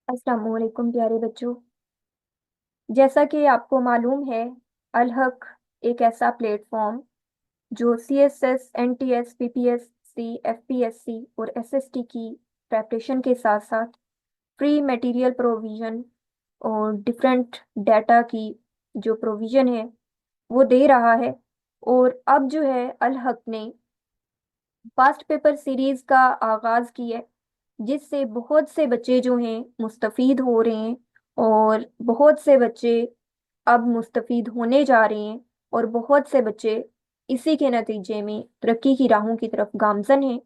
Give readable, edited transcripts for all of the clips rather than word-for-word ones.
अस्सलाम वालेकुम प्यारे बच्चों। जैसा कि आपको मालूम है, अल हक एक ऐसा प्लेटफॉर्म जो सीएसएस, एनटीएस, पीपीएससी, एफपीएससी और एसएसटी की प्रेपरेशन के साथ साथ फ्री मटेरियल प्रोविजन और डिफरेंट डाटा की जो प्रोविजन है वो दे रहा है। और अब जो है अल हक ने पास्ट पेपर सीरीज का आगाज किया है, जिससे बहुत से बच्चे जो हैं मुस्तफीद हो रहे हैं। और बहुत से बच्चे अब मुस्तफीद होने जा रहे हैं, और बहुत से बच्चे इसी के नतीजे में तरक्की की राहों की तरफ गामजन हैं।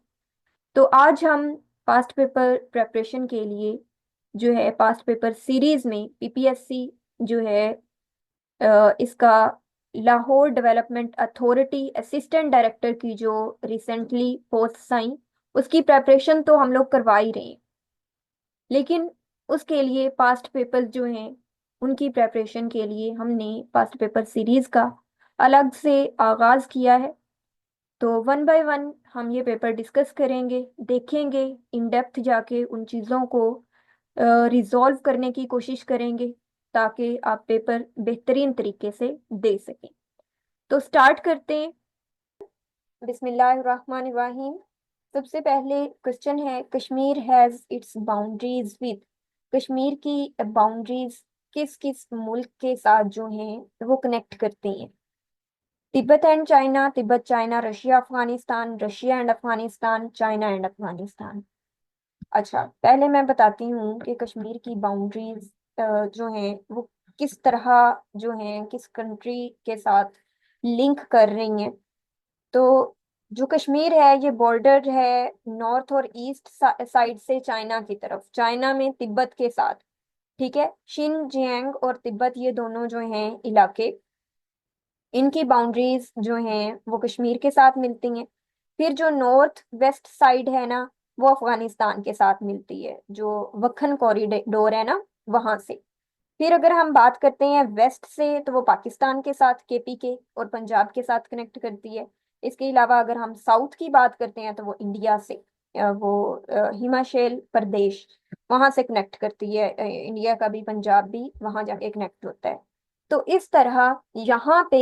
तो आज हम पास्ट पेपर प्रेपरेशन के लिए जो है पास्ट पेपर सीरीज में पीपीएससी जो है इसका Lahore development authority assistant director की जो रिसेंटली पोस्ट आई, उसकी प्रेपरेशन तो हम लोग करवा ही रहे हैं। लेकिन उसके लिए पास्ट पेपर्स जो हैं उनकी प्रेपरेशन के लिए हमने पास्ट पेपर सीरीज का अलग से आगाज किया है। तो वन बाय वन हम ये पेपर डिस्कस करेंगे, देखेंगे, इन डेप्थ जाके उन चीज़ों को रिजॉल्व करने की कोशिश करेंगे, ताकि आप पेपर बेहतरीन तरीके से दे सकें। तो स्टार्ट करते हैं। बिस्मिल्लाहिर्रहमानिर्रहीम। सबसे पहले क्वेश्चन है, Kashmir has its boundaries with. Kashmir की बाउंड्रीज किस किस मुल्क के साथ जो हैं वो कनेक्ट करती हैं? Tibet and China, Tibet China, Russia Afghanistan, Russia and Afghanistan, China and Afghanistan. अच्छा, पहले मैं बताती हूँ कि कश्मीर की बाउंड्रीज जो हैं वो किस तरह जो हैं किस कंट्री के साथ लिंक कर रही हैं। तो जो कश्मीर है ये बॉर्डर है नॉर्थ और ईस्ट साइड से चाइना की तरफ, चाइना में तिब्बत के साथ। ठीक है, शिनजियांग और तिब्बत ये दोनों जो हैं इलाके, इनकी बाउंड्रीज जो हैं वो कश्मीर के साथ मिलती हैं। फिर जो नॉर्थ वेस्ट साइड है ना, वो अफगानिस्तान के साथ मिलती है, जो वक्खन कॉरिडोर है ना, वहां से। फिर अगर हम बात करते हैं वेस्ट से, तो वो पाकिस्तान के साथ केपी के और पंजाब के साथ कनेक्ट करती है। इसके अलावा अगर हम साउथ की बात करते हैं तो वो इंडिया से हिमाचल प्रदेश वहां से कनेक्ट करती है। इंडिया का भी पंजाब भी वहां जाके कनेक्ट होता है। तो इस तरह यहाँ पे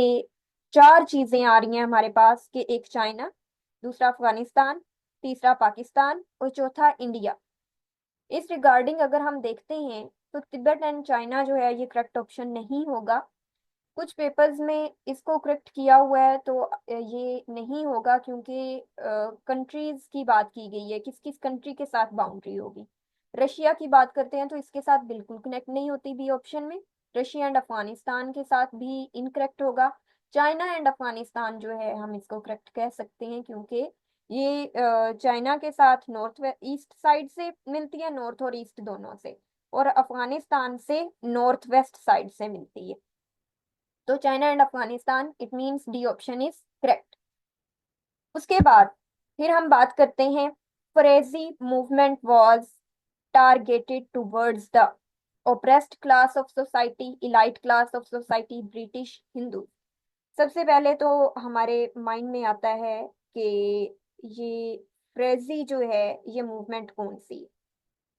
चार चीजें आ रही हैं हमारे पास, कि एक चाइना, दूसरा अफगानिस्तान, तीसरा पाकिस्तान और चौथा इंडिया। इस रिगार्डिंग अगर हम देखते हैं तो तिब्बत एंड चाइना जो है ये करेक्ट ऑप्शन नहीं होगा। कुछ पेपर्स में इसको करेक्ट किया हुआ है, तो ये नहीं होगा, क्योंकि कंट्रीज की बात की गई है, किस किस कंट्री के साथ बाउंड्री होगी। रशिया की बात करते हैं तो इसके साथ बिल्कुल कनेक्ट नहीं होती बी ऑप्शन में। रशिया एंड अफगानिस्तान के साथ भी इनकरेक्ट होगा। चाइना एंड अफगानिस्तान जो है हम इसको करेक्ट कह सकते हैं, क्योंकि ये चाइना के साथ नॉर्थ ईस्ट साइड से मिलती है, नॉर्थ और ईस्ट दोनों से, और अफगानिस्तान से नॉर्थ वेस्ट साइड से मिलती है। तो China and Afghanistan, it means D option is correct. उसके बाद फिर हम बात करते हैं, Faraizi movement was targeted towards the oppressed class of society, elite class of society, British Hindu. सबसे पहले तो हमारे माइंड में आता है कि ये फ्रेजी जो है ये मूवमेंट कौन सी,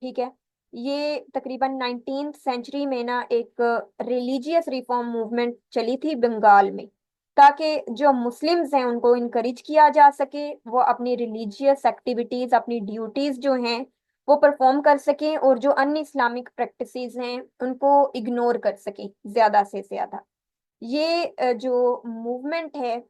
ठीक है। ये तकरीबन 19th सेंचुरी में ना एक रिलीजियस रिफॉर्म मूवमेंट चली थी बंगाल में, ताकि जो मुस्लिम्स हैं उनको इनकरेज किया जा सके, वो अपनी रिलीजियस एक्टिविटीज, अपनी ड्यूटीज जो हैं वो परफॉर्म कर सकें, और जो अन इस्लामिक प्रैक्टिसेस हैं उनको इग्नोर कर सकें ज्यादा से ज्यादा। ये जो मूवमेंट है,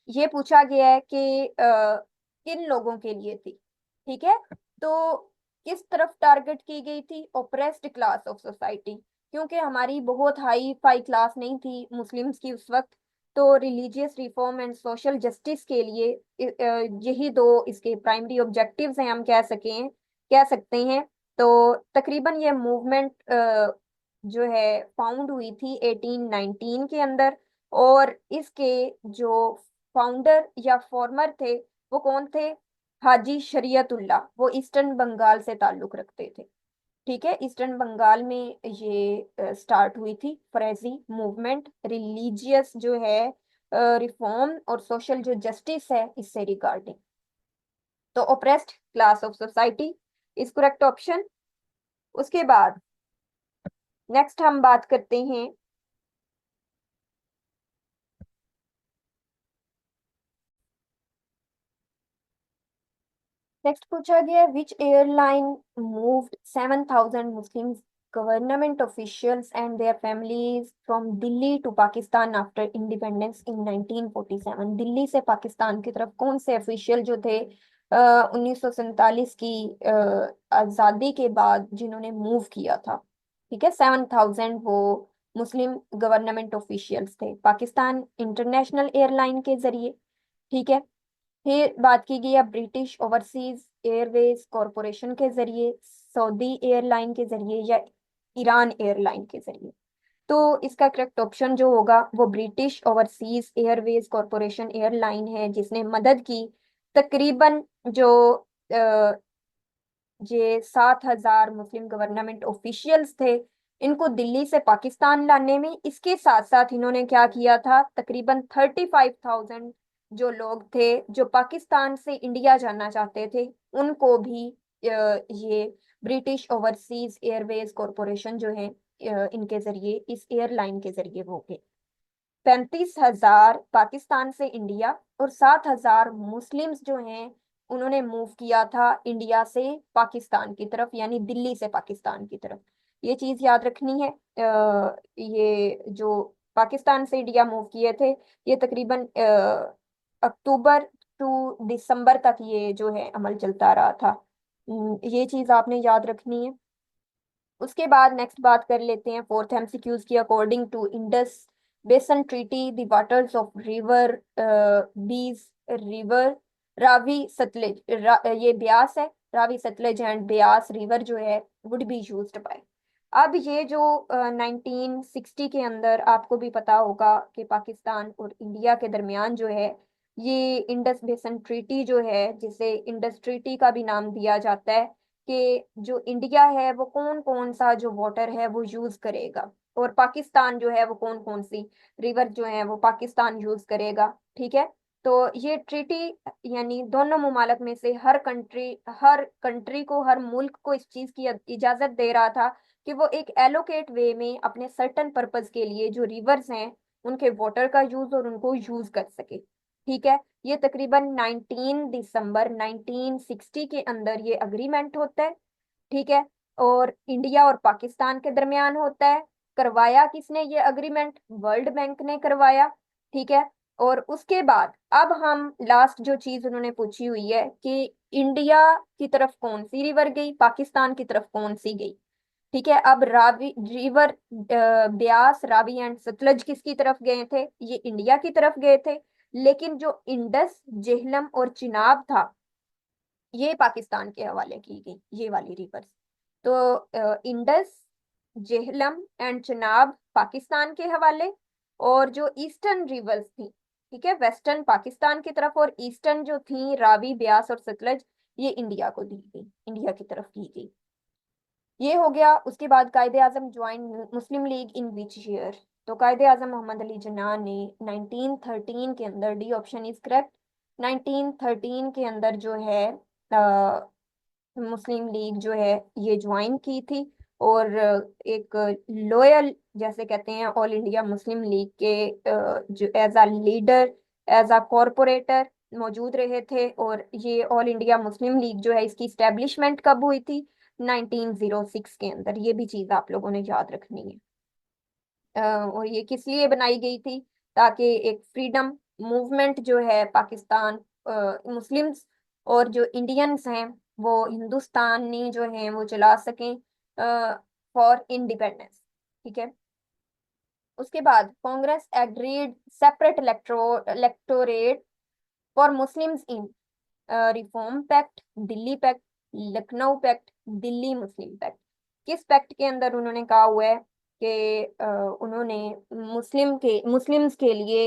ये पूछा गया है कि किन लोगों के लिए थी, ठीक है। तो किस तरफ टारगेट की गई थी? ओप्रेस्ड क्लास ऑफ सोसाइटी, क्योंकि हमारी बहुत हाई फाई क्लास नहीं थी मुस्लिम्स की उस वक्त। तो religious reform and social justice के लिए यही दो इसके प्राइमरी ऑब्जेक्टिव्स हैं, हम कह सकते हैं। तो तकरीबन ये मूवमेंट जो है फाउंड हुई थी 1819 के अंदर। और इसके जो फाउंडर या फॉर्मर थे वो कौन थे? हाजी शरीयतुल्लाह, वो ईस्टर्न बंगाल से ताल्लुक रखते थे। ठीक है, ईस्टर्न बंगाल में ये स्टार्ट हुई थी फरेजी मूवमेंट, रिलीजियस जो है रिफॉर्म और सोशल जो जस्टिस है इससे रिगार्डिंग। तो oppressed class of society is correct option. उसके बाद नेक्स्ट हम बात करते हैं। नेक्स्ट पूछा गया, which airline moved 7,000 Muslim government officials and their families from Delhi to Pakistan after independence in 1947। Delhi से पाकिस्तान की तरफ कौन से ऑफिशियल जो थे 1947 की आज़ादी के बाद जिन्होंने मूव किया था। ठीक है, 7,000 वो मुस्लिम गवर्नमेंट ऑफिशियल्स थे, पाकिस्तान इंटरनेशनल एयरलाइन के जरिए। ठीक है, फिर बात की गई है ब्रिटिश ओवरसीज एयरवेज कॉरपोरेशन के जरिए, सऊदी एयरलाइन के जरिए, या ईरान एयरलाइन के जरिए। तो इसका करेक्ट ऑप्शन जो होगा वो British overseas Airways corporation airline है, जिसने मदद की तकरीबन जो ये 7,000 मुस्लिम गवर्नमेंट ऑफिशियल्स थे इनको दिल्ली से पाकिस्तान लाने में। इसके साथ साथ इन्होंने क्या किया था, तकरीबन 35,000 जो लोग थे जो पाकिस्तान से इंडिया जाना चाहते थे उनको भी ये ब्रिटिश ओवरसीज एयरवेज कॉरपोरेशन जो है इनके जरिए, इस एयरलाइन के जरिए वो गए। 35,000 पाकिस्तान से इंडिया और 7,000 मुस्लिम्स जो हैं उन्होंने मूव किया था इंडिया से पाकिस्तान की तरफ, यानी दिल्ली से पाकिस्तान की तरफ। ये चीज याद रखनी है। ये जो पाकिस्तान से इंडिया मूव किए थे ये तकरीबन अक्टूबर टू दिसंबर तक ये जो है अमल चलता रहा था। ये चीज आपने याद रखनी है। उसके बाद नेक्स्ट बात कर लेते हैं फोर्थ एमसीक्यूज की। अकॉर्डिंग टू इंडस बेसन treaty the waters of river बीज रिवर रावी सतलज ये ब्यास है, रावी सतलज एंड ब्यास रिवर जो है वुड बी यूज्ड बाय। अब ये जो 1960 के अंदर आपको भी पता होगा कि पाकिस्तान और इंडिया के दरमियान जो है ये इंडस बेसन ट्रीटी जो है, जिसे इंडस ट्रीटी का भी नाम दिया जाता है, कि जो इंडिया है वो कौन कौन सा जो वाटर है वो यूज करेगा और पाकिस्तान जो है वो कौन कौन सी रिवर जो है वो पाकिस्तान यूज करेगा। ठीक है, तो ये ट्रीटी यानी दोनों मुमालिक में से हर कंट्री को, हर मुल्क को इस चीज की इजाजत दे रहा था कि वो एक एलोकेट वे में अपने सर्टन पर्पस के लिए जो रिवर्स हैं उनके वाटर का यूज और उनको यूज कर सके। ठीक है, ये तकरीबन 19 दिसंबर 1960 के अंदर ये अग्रीमेंट होता है। ठीक है, और इंडिया और पाकिस्तान के दरमियान होता है। करवाया किसने ये अग्रीमेंट, वर्ल्ड बैंक ने करवाया। ठीक है, और उसके बाद अब हम लास्ट जो चीज उन्होंने पूछी हुई है कि इंडिया की तरफ कौन सी रिवर गई, पाकिस्तान की तरफ कौन सी गई। ठीक है, अब रावी रिवर ब्यास रावी एंड सतलज किसकी तरफ गए थे, ये इंडिया की तरफ गए थे। लेकिन जो इंडस जेहलम और चिनाब था ये पाकिस्तान के हवाले की गई, ये वाली रिवर्स। तो इंडस जेहलम एंड चिनाब पाकिस्तान के हवाले, और जो ईस्टर्न रिवर्स थी, ठीक है, वेस्टर्न पाकिस्तान की तरफ और ईस्टर्न जो थी रावी ब्यास और सतलज ये इंडिया को दी गई, इंडिया की तरफ की गई। ये हो गया। उसके बाद Quaid-e Azam join Muslim League in which year. तो कायदे आजम मोहम्मद अली जिन्ना ने 1913 के अंदर, डी ऑप्शन इज करेक्ट, 1913 के अंदर जो है मुस्लिम लीग जो है ये ज्वाइन की थी। और एक लोयल जैसे कहते हैं ऑल इंडिया मुस्लिम लीग के जो as a leader, as a corporator मौजूद रहे थे। और ये ऑल इंडिया मुस्लिम लीग जो है इसकी स्टैब्लिशमेंट कब हुई थी, 1906 के अंदर। ये भी चीज आप लोगों ने याद रखनी है। और ये किस लिए बनाई गई थी, ताकि एक फ्रीडम मूवमेंट जो है पाकिस्तान मुस्लिम्स और जो इंडियंस हैं वो हिंदुस्तानी जो हैं वो चला सकें फॉर इंडिपेंडेंस। ठीक है, उसके बाद Congress agreed separate electorate for Muslims in reform pact, Delhi pact, Lucknow pact, Delhi Muslim pact. किस पैक्ट के अंदर उन्होंने कहा हुआ है कि उन्होंने मुस्लिम्स के लिए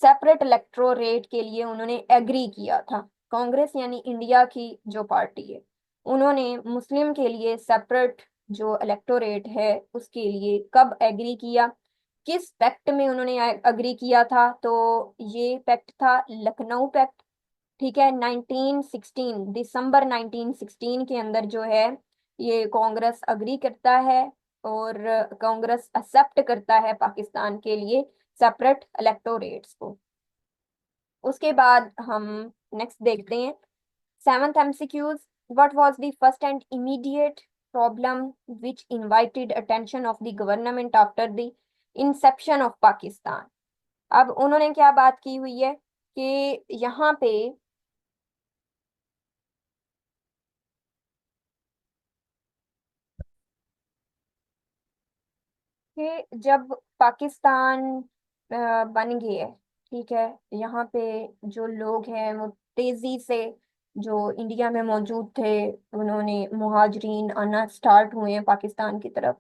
सेपरेट इलेक्टोरेट के लिए उन्होंने एग्री किया था। कांग्रेस यानी इंडिया की जो पार्टी है उन्होंने मुस्लिम के लिए सेपरेट जो इलेक्टोरेट है उसके लिए कब एग्री किया, किस पैक्ट में उन्होंने एग्री किया था, तो ये पैक्ट था लखनऊ पैक्ट। ठीक है, 1916 दिसंबर 1916 के अंदर जो है ये कांग्रेस अग्री करता है और कांग्रेस एक्सेप्ट करता है पाकिस्तान के लिए सेपरेट इलेक्टोरेट्स को। उसके बाद हम नेक्स्ट देखते हैं seventh MCQs. What was the first and immediate problem which invited attention of the government after the Inception of Pakistan. अब उन्होंने क्या बात की हुई है कि यहाँ पे कि जब पाकिस्तान बन गया है, ठीक है, यहाँ पे जो लोग हैं वो तेजी से, जो इंडिया में मौजूद थे, उन्होंने मुहाजिरीन आना स्टार्ट हुए हैं पाकिस्तान की तरफ।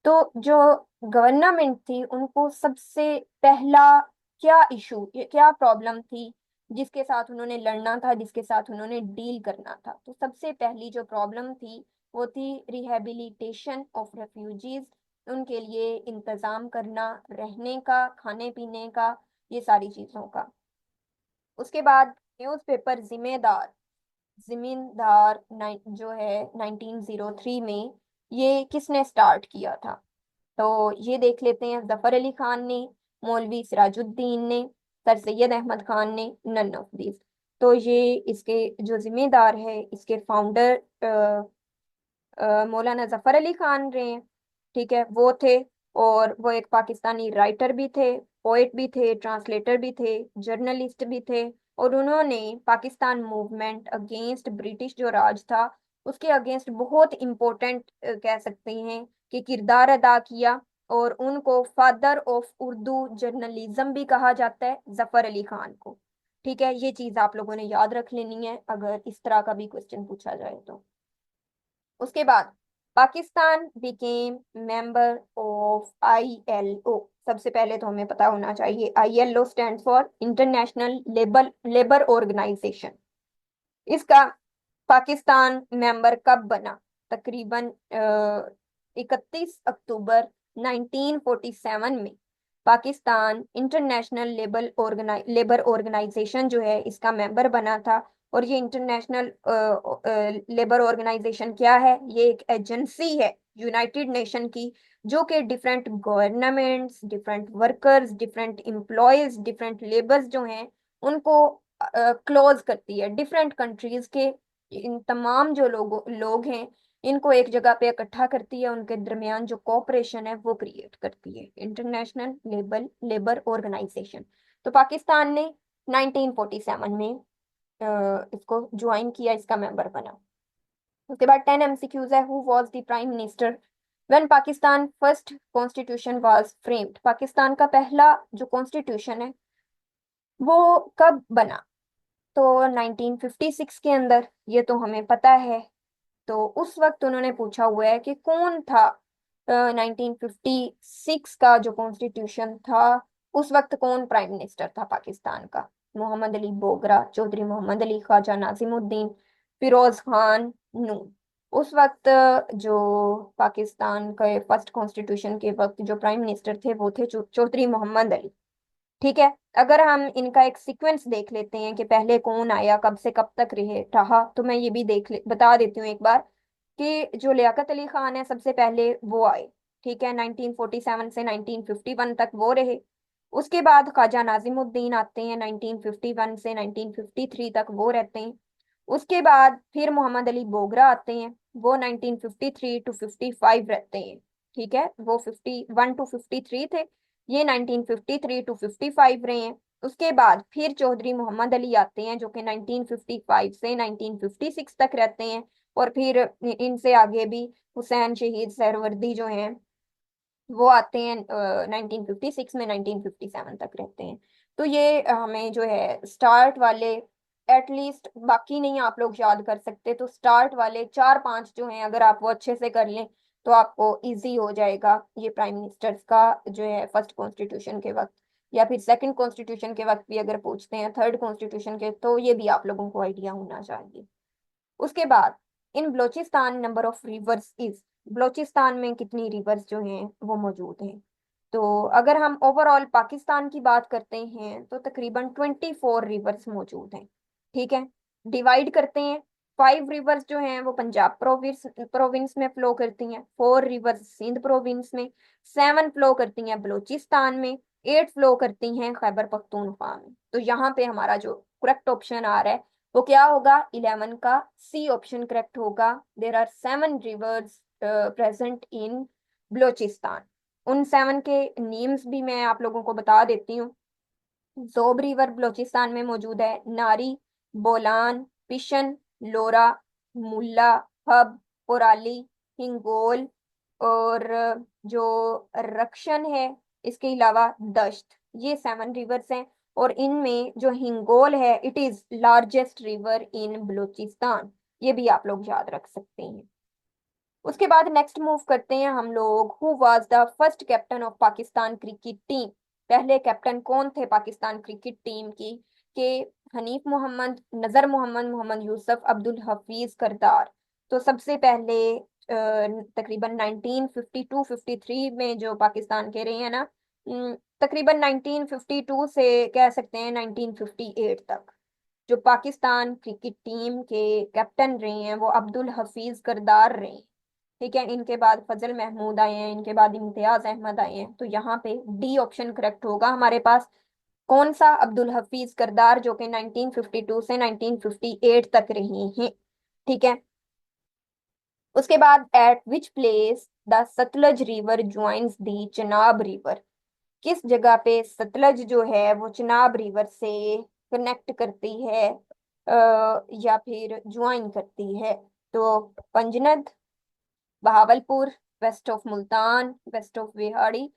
तो जो गवर्नमेंट थी उनको सबसे पहला क्या इशू, क्या प्रॉब्लम थी जिसके साथ उन्होंने लड़ना था, जिसके साथ उन्होंने डील करना था। तो सबसे पहली जो प्रॉब्लम थी वो थी रिहेबिलिटेशन ऑफ रेफ्यूजीज, उनके लिए इंतजाम करना रहने का, खाने पीने का, ये सारी चीजों का। उसके बाद न्यूज़पेपर जिम्मेदार, जमींदार जो है 1903 में, ये किसने स्टार्ट किया था? तो ये देख लेते हैं, जफर अली खान ने, मौलवी सिराजुद्दीन ने, सर सैयद अहमद खान ने, नन ऑफ दीज। तो ये इसके जो जिम्मेदार है, इसके फाउंडर मौलाना जफर अली खान रहे हैं, ठीक है, वो थे। और वो एक पाकिस्तानी राइटर भी थे, पोएट भी थे, ट्रांसलेटर भी थे, जर्नलिस्ट भी थे। और उन्होंने पाकिस्तान मूवमेंट अगेंस्ट ब्रिटिश जो राज था उसके अगेंस्ट बहुत इम्पोर्टेंट कह सकते हैं कि किरदार अदा किया। और उनको फादर ऑफ उर्दू जर्नलिज्म भी कहा जाता है, जफर अली खान को। ठीक है, ये चीज आप लोगों ने याद रख लेनी है अगर इस तरह का भी क्वेश्चन पूछा जाए तो। उसके बाद Pakistan became member of ILO. सबसे पहले तो हमें पता होना चाहिए ILO stand for international labour labour organisation. इसका पाकिस्तान मेंबर कब बना? तकरीबन 31 अक्टूबर 1947 में पाकिस्तान इंटरनेशनल लेबर ऑर्गेनाइजेशन जो है इसका मेंबर बना था। और ये इंटरनेशनल लेबर ऑर्गेनाइजेशन क्या है? ये एक एजेंसी है यूनाइटेड नेशन की, जो कि different governments, different workers, different employees, different labours जो हैं उनको क्लोज करती है। डिफरेंट कंट्रीज के इन तमाम जो लोग हैं इनको एक जगह पे इकट्ठा करती है, उनके दरमियान जो कोऑपरेशन है वो क्रिएट करती है, इंटरनेशनल लेबर ऑर्गेनाइजेशन। तो पाकिस्तान ने 1947 में इसको ज्वाइन किया, इसका मेंबर बना। उसके बाद 10 एमसीक्यूज है। Who was the prime minister when Pakistan first constitution was framed? Pakistan का पहला जो कॉन्स्टिट्यूशन है वो कब बना? तो 1956 के अंदर, ये तो हमें पता है। तो उस वक्त उन्होंने पूछा हुआ है कि कौन था 1956 का जो कॉन्स्टिट्यूशन था, उस वक्त कौन प्राइम मिनिस्टर था पाकिस्तान का? मोहम्मद अली बोगरा, चौधरी मोहम्मद अली, ख्वाजा नाजिमुद्दीन, फिरोज खान नून। उस वक्त जो पाकिस्तान के फर्स्ट कॉन्स्टिट्यूशन के वक्त जो प्राइम मिनिस्टर थे वो थे चौधरी मोहम्मद अली। ठीक है, अगर हम इनका एक सीक्वेंस देख लेते हैं कि पहले कौन आया, कब से कब तक रहा, तो मैं ये भी बता देती हूँ एक बार कि जो लियाकत अली खान है सबसे पहले वो आए। ठीक है, 1947 से 1951 तक वो रहे। उसके बाद ख्वाजा नाजिमुद्दीन आते हैं, 1951 से 1953 तक वो रहते हैं। उसके बाद फिर मोहम्मद अली बोगरा आते हैं, वो 1953 टू 55 रहते हैं। ठीक है, वो 51 टू 53 थे, ये 1953 टू 55 रहे हैं। उसके बाद फिर चौधरी मोहम्मद अली आते हैं जो कि 1955 से 1956 तक रहते हैं। और फिर इनसे आगे भी हुसैन शहीद सहरवर्दी जो हैं वो आते हैं 1956 में 1957 तक रहते हैं। तो ये हमें जो है स्टार्ट वाले, एटलीस्ट बाकी नहीं आप लोग याद कर सकते तो स्टार्ट वाले चार पांच जो हैं अगर आप वो अच्छे से कर लें तो आपको इजी हो जाएगा ये प्राइम मिनिस्टर्स का जो है फर्स्ट कॉन्स्टिट्यूशन के वक्त, या फिर सेकंड कॉन्स्टिट्यूशन के वक्त भी अगर पूछते हैं, थर्ड कॉन्स्टिट्यूशन के, तो ये भी आप लोगों को आइडिया होना चाहिए। उसके बाद in Balochistan number of rivers is, Balochistan में कितनी रिवर्स जो हैं वो मौजूद हैं? तो अगर हम ओवरऑल पाकिस्तान की बात करते हैं तो तकरीबन 24 रिवर्स मौजूद हैं। ठीक है, डिवाइड करते हैं 5 रिवर्स जो हैं वो पंजाब प्रोविंस में फ्लो करती हैं, 4 रिवर्स सिंध प्रोविंस में, 7 फ्लो करती हैं बलूचिस्तान में, 8 फ्लो करती हैं खैबर पख्तूनख्वा में। तो यहाँ पे हमारा जो करेक्ट ऑप्शन आ रहा है वो क्या होगा, 11 का सी ऑप्शन करेक्ट होगा। There are 7 rivers present in Balochistan. उन 7 के नेम्स भी मैं आप लोगों को बता देती हूँ। जोब रिवर बलोचिस्तान में मौजूद है, नारी, बोलान, पिशन, लोरा, मुल्ला, हब, पोराली, हिंगोल, और जो रक्षण है, इसके अलावा दश्त। ये 7 रिवर्स हैं और इनमें जो हिंगोल है it is largest river in Balochistan. ये भी आप लोग याद रख सकते हैं। उसके बाद नेक्स्ट मूव करते हैं हम लोग, who was the first captain of Pakistan cricket team. पहले कैप्टन कौन थे पाकिस्तान क्रिकेट टीम की, के हनीफ मोहम्मद, नजर मोहम्मद, मोहम्मद यूसुफ, अब्दुल हफीज करदार। तो सबसे पहले तकरीबन 1952-53 में जो पाकिस्तान के रहे हैं ना, तकरीबन 1952 से कह सकते हैं 1958 तक जो पाकिस्तान क्रिकेट टीम के कैप्टन रहे हैं वो अब्दुल हफीज करदार रहे हैं। ठीक है, इनके बाद फजल महमूद आए हैं, इनके बाद इम्तियाज अहमद आए हैं। तो यहाँ पे डी ऑप्शन करेक्ट होगा हमारे पास। कौन सा, अब्दुल हफीज करदार, जो कि 1952 से 1958 तक रही हैं। ठीक है, उसके बाद eight which place the Sutlej river joins the Chenab river. किस जगह पे सतलज जो है वो चिनाब रिवर से कनेक्ट करती है या फिर ज्वाइन करती है। तो Panjnad, Bahawalpur, west of Multan, west of बिहाड़ी।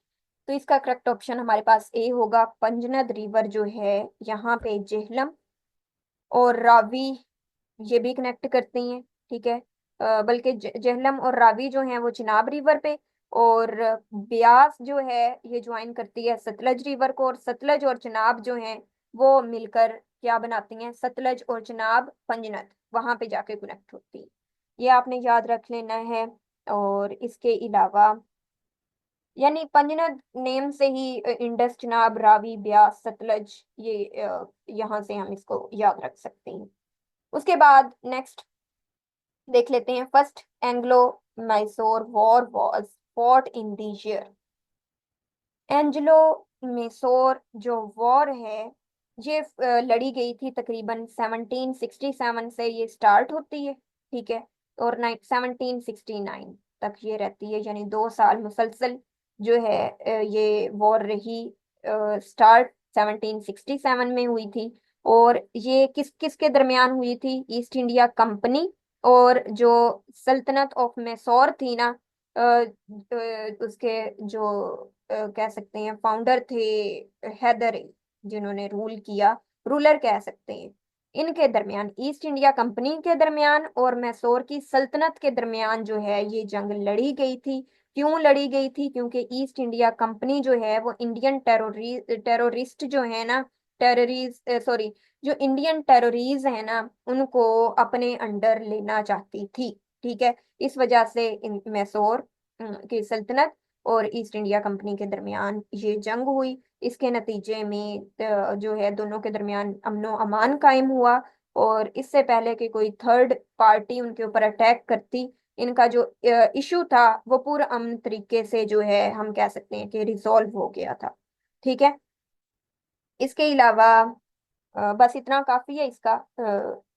तो इसका करेक्ट ऑप्शन हमारे पास ए होगा, पंजनद रिवर जो है यहाँ पे जेहलम और रावी ये भी कनेक्ट करती हैं। ठीक है, बल्कि जेहलम और रावी जो हैं वो चिनाब रिवर पे, और ब्यास जो है ये ज्वाइन करती है सतलज रिवर को, और सतलज और चिनाब जो हैं वो मिलकर क्या बनाती हैं, सतलज और चिनाब पंजनद वहां पे जाके कनेक्ट होती है। ये आपने याद रख लेना है। और इसके अलावा यानी पंजनद नेम से ही इंडस, चिनाब, रावी, ब्यास, सतलज, ये यहाँ से हम इसको याद रख सकते हैं। उसके बाद नेक्स्ट देख लेते हैं, first Anglo Mysore war was fought in the year. Anglo Mysore जो वॉर है ये लड़ी गई थी तकरीबन 1767 से ये स्टार्ट होती है। ठीक है, और 1769 तक ये रहती है, यानी 2 साल मुसलसल जो है ये वॉर रही। स्टार्ट 1767 में हुई थी, और ये किस किस के दरमियान हुई थी, ईस्ट इंडिया कंपनी और जो सल्तनत ऑफ मैसूर थी ना, उसके जो कह सकते हैं फाउंडर थे हैदर, जिन्होंने रूल किया, रूलर कह सकते हैं, इनके दरमियान, ईस्ट इंडिया कंपनी के दरमियान और मैसूर की सल्तनत के दरमियान जो है ये जंग लड़ी गई थी। क्यों लड़ी गई थी, क्योंकि ईस्ट इंडिया कंपनी जो है वो इंडियन टेररिस्ट जो है ना, टेररिस्ट सॉरी, जो इंडियन टेररिस्ट है ना उनको अपने अंडर लेना चाहती थी। ठीक है, इस वजह से मैसूर की सल्तनत और ईस्ट इंडिया कंपनी के दरमियान ये जंग हुई। इसके नतीजे में जो है दोनों के दरमियान अमनो अमान कायम हुआ, और इससे पहले कि कोई थर्ड पार्टी उनके ऊपर अटैक करती, इनका जो इशू था वो पूरा अमन तरीके से जो है हम कह सकते हैं कि रिजॉल्व हो गया था। ठीक है, इसके अलावा बस इतना काफी है इसका।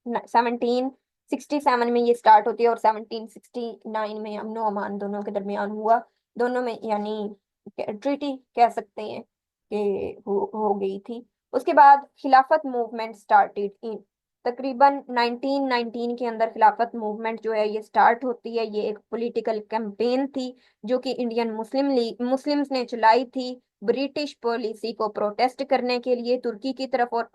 1767 में ये स्टार्ट होती है और 1769 में अमनो अमान दोनों के दरमियान हुआ। दोनों में यानी ट्रीटी कह सकते हैं कि हो गई थी। उसके बाद खिलाफत मूवमेंट स्टार्टेड इन, तकरीबन 1919 के अंदर खिलाफत मूवमेंट जो है ये स्टार्ट होती है। ये एक पॉलिटिकल कैंपेन थी जो कि इंडियन मुस्लिम लीग मुस्लिम्स ने चलाई थी ब्रिटिश पॉलिसी को प्रोटेस्ट करने के लिए तुर्की की तरफ, और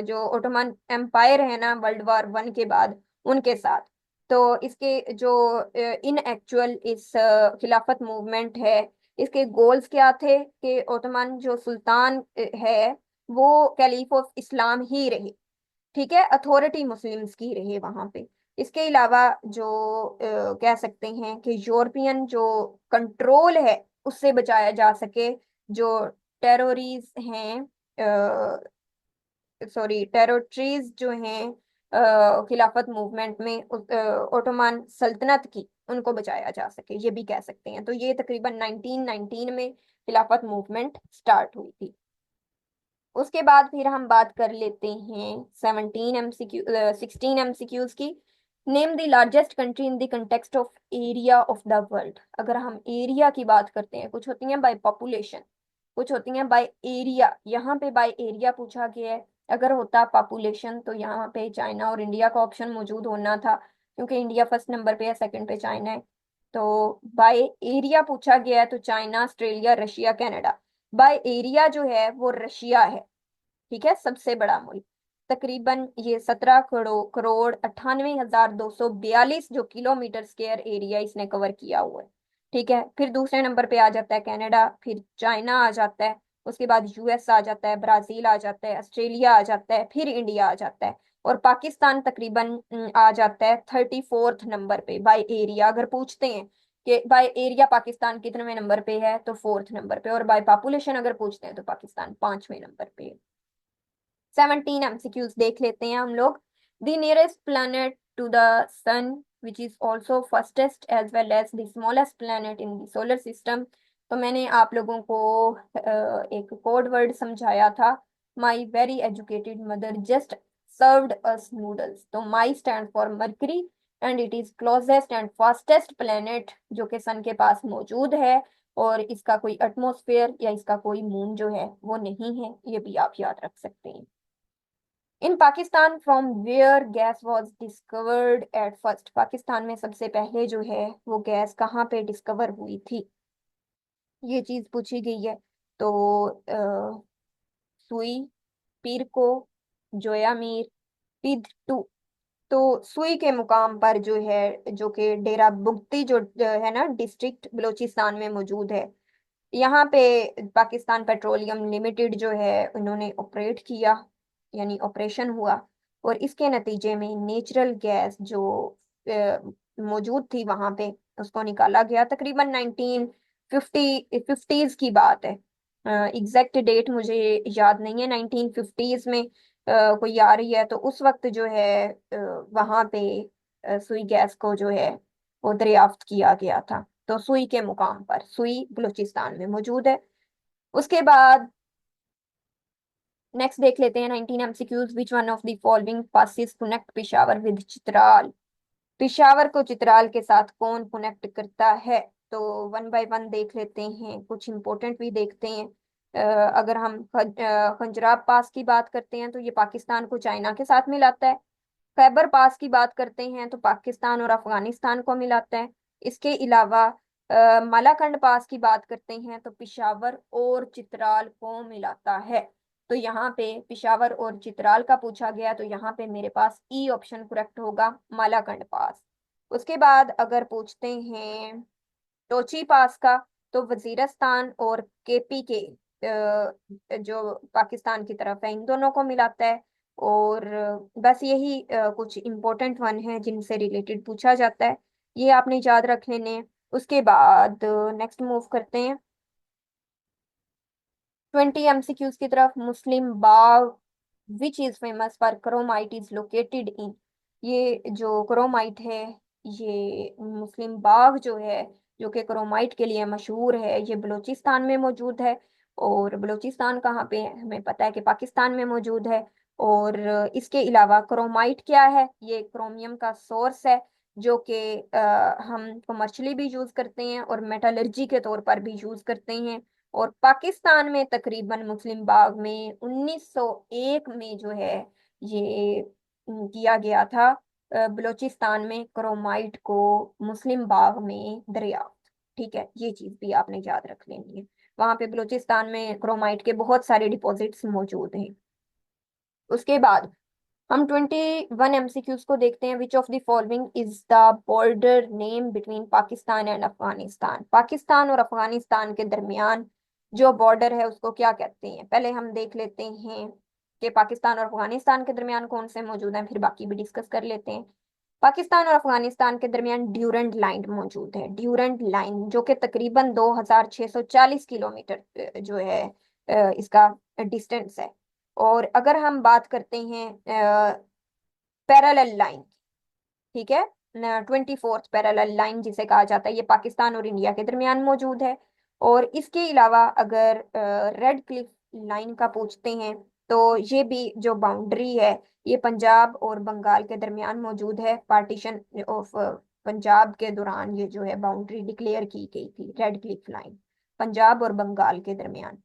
जो ओटोमन एम्पायर है ना वर्ल्ड वॉर 1 के बाद उनके साथ। तो इसके जो इन एक्चुअल इस खिलाफत मूवमेंट है, इसके गोल्स क्या थे कि ओटोमन जो सुल्तान है वो कैलीफ ऑफ इस्लाम ही रहे। ठीक है, अथॉरिटी मुस्लिम्स की रहे वहां पे। इसके अलावा जो कह सकते हैं कि यूरोपियन जो कंट्रोल है उससे बचाया जा सके, जो टेरोरीज हैं, सॉरी टेरोटरीज जो हैं खिलाफत मूवमेंट में ओटोमान सल्तनत की उनको बचाया जा सके, ये भी कह सकते हैं। तो ये तकरीबन 1919 में खिलाफत मूवमेंट स्टार्ट हुई थी। उसके बाद फिर हम बात कर लेते हैं 16 MCQs की। Name the largest country in the context of area of the world. अगर हम एरिया की बात करते हैं, कुछ होती हैं बाय पॉपुलेशन, कुछ होती हैं बाय एरिया। यहाँ पे बाय एरिया पूछा गया है। अगर होता पॉपुलेशन तो यहाँ पे चाइना और इंडिया का ऑप्शन मौजूद होना था, क्योंकि इंडिया फर्स्ट नंबर पे है, सेकंड पे चाइना है। तो बाय एरिया पूछा गया है तो China, Australia, Russia, Canada. By area जो है वो रशिया है, ठीक है, सबसे बड़ा मुल्क। तकरीबन ये 17 करोड़ 98,242 जो किलोमीटर स्क्वायर एरिया इसने कवर किया हुआ है। ठीक है, फिर दूसरे नंबर पे आ जाता है कनाडा, फिर चाइना आ जाता है, उसके बाद यूएस आ जाता है, ब्राजील आ जाता है, ऑस्ट्रेलिया आ जाता है, फिर इंडिया आ जाता है। और पाकिस्तान तकरीबन आ जाता है 34th नंबर पे बाय एरिया। अगर पूछते हैं कि बाय एरिया पाकिस्तान कितने नंबर पे है, तो 4th नंबर पे। और बाय पॉपुलेशन अगर पूछते हैं तो पाकिस्तान 5वें नंबर पे है। 17 MCQs देख लेते हैं हम लोग। The nearest planet to the sun which is also fastest as well as the smallest planet in the solar system. तो मैंने आप लोगों को एक कोड वर्ड समझाया था, my very educated mother just served us noodles. तो my stand for mercury and it is closest and fastest planet जो कि सन के पास मौजूद है, और इसका कोई एटमॉस्फेयर या इसका कोई मून जो है वो नहीं है, ये भी आप याद रख सकते हैं। In Pakistan from where gas was discovered at first. Pakistan में सबसे पहले जो है वो गैस कहाँ पे डिस्कवर हुई थी, ये चीज पूछी गई है। तो सुई, पीर को, जोया मीर, पिद टू। तो सुई के मुकाम पर जो है, जो कि डेरा बुगती जो है ना, डिस्ट्रिक्ट बलूचिस्तान में मौजूद है, यहाँ पे पाकिस्तान पेट्रोलियम लिमिटेड जो है उन्होंने ऑपरेट किया, यानी ऑपरेशन हुआ। और इसके नतीजे में नेचुरल गैस जो मौजूद थी वहां पे, उसको निकाला गया। तकरीबन 1950s की बात है। एग्जैक्ट डेट मुझे याद नहीं है। 1950s में कोई आ रही है तो उस वक्त जो है वहां पे सुई गैस को जो है वो दरियाफ्त किया गया था। तो सुई के मुकाम पर, सुई बलूचिस्तान में मौजूद है। उसके बाद नेक्स्ट देख लेते हैं 19 MCQs। Which one of the following passes connect Peshawar with Chitral. Peshawar को चित्राल के साथ कौन कनेक्ट करता है? तो वन बाय वन देख लेते हैं, कुछ इंपॉर्टेंट भी देखते हैं। अगर हम खंजराब पास की बात करते हैं तो ये पाकिस्तान को चाइना के साथ मिलाता है। खैबर पास की बात करते हैं तो पाकिस्तान और अफगानिस्तान को मिलाता है। इसके अलावा मालाकंड पास की बात करते हैं तो पिशावर और चित्राल को मिलाता है। तो यहाँ पे पिशावर और चित्राल का पूछा गया, तो यहाँ पे मेरे पास ई ऑप्शन करेक्ट होगा, मालाकंड पास। उसके बाद अगर पूछते हैं टोची पास का, तो वजीरस्तान और केपी के जो पाकिस्तान की तरफ है, इन दोनों को मिलाता है। और बस यही कुछ इम्पोर्टेंट वन है जिनसे रिलेटेड पूछा जाता है, ये आपने याद रख लेने हैं। उसके बाद नेक्स्ट मूव करते हैं 20 MCQs की तरफ। Muslim Bagh which is famous for chromite is located in. ये जो क्रोमाइट है, ये मुस्लिम बाग जो है, जो कि क्रोमाइट के लिए मशहूर है, ये बलूचिस्तान में मौजूद है। और बलूचिस्तान कहाँ पे है? हमें पता है कि पाकिस्तान में मौजूद है। और इसके अलावा क्रोमाइट क्या है? ये क्रोमियम का सोर्स है, जो कि हम कमर्शियली भी यूज करते हैं और मेटलर्जी के तौर पर भी यूज करते हैं। और पाकिस्तान में तकरीबन मुस्लिम बाग में 1901 में जो है ये किया गया था, बलूचिस्तान में क्रोमाइट को मुस्लिम बाग में दरियाफ्त। ठीक है, ये चीज भी आपने याद रख लेनी है। वहां पे बलूचिस्तान में क्रोमाइट के बहुत सारे डिपॉजिट्स मौजूद हैं। उसके बाद हम 21 MCQs को देखते हैं। विच of the following is the border name between Pakistan and Afghanistan. Pakistan और अफगानिस्तान के दरमियान जो बॉर्डर है उसको क्या कहते हैं? पहले हम देख लेते हैं कि पाकिस्तान और अफगानिस्तान के दरमियान कौन से मौजूद हैं, फिर बाकी भी डिस्कस कर लेते हैं। पाकिस्तान और अफगानिस्तान के दरमियान ड्यूरेंट लाइन मौजूद है। ड्यूरेंट लाइन जो कि तकरीबन 2640 किलोमीटर जो है इसका डिस्टेंस है। और अगर हम बात करते हैं पैरेलल लाइन, ठीक है, 24th पैरेलल लाइन जिसे कहा जाता है, ये पाकिस्तान और इंडिया के दरमियान मौजूद है। और इसके अलावा अगर रेड क्लिफ लाइन का पूछते हैं, तो ये भी जो बाउंड्री है, ये पंजाब और बंगाल के दरमियान मौजूद है। पार्टीशन ऑफ पंजाब के दौरान ये जो है बाउंड्री डिक्लेयर की गई थी, रेड क्लिफ लाइन, पंजाब और बंगाल के दरमियान।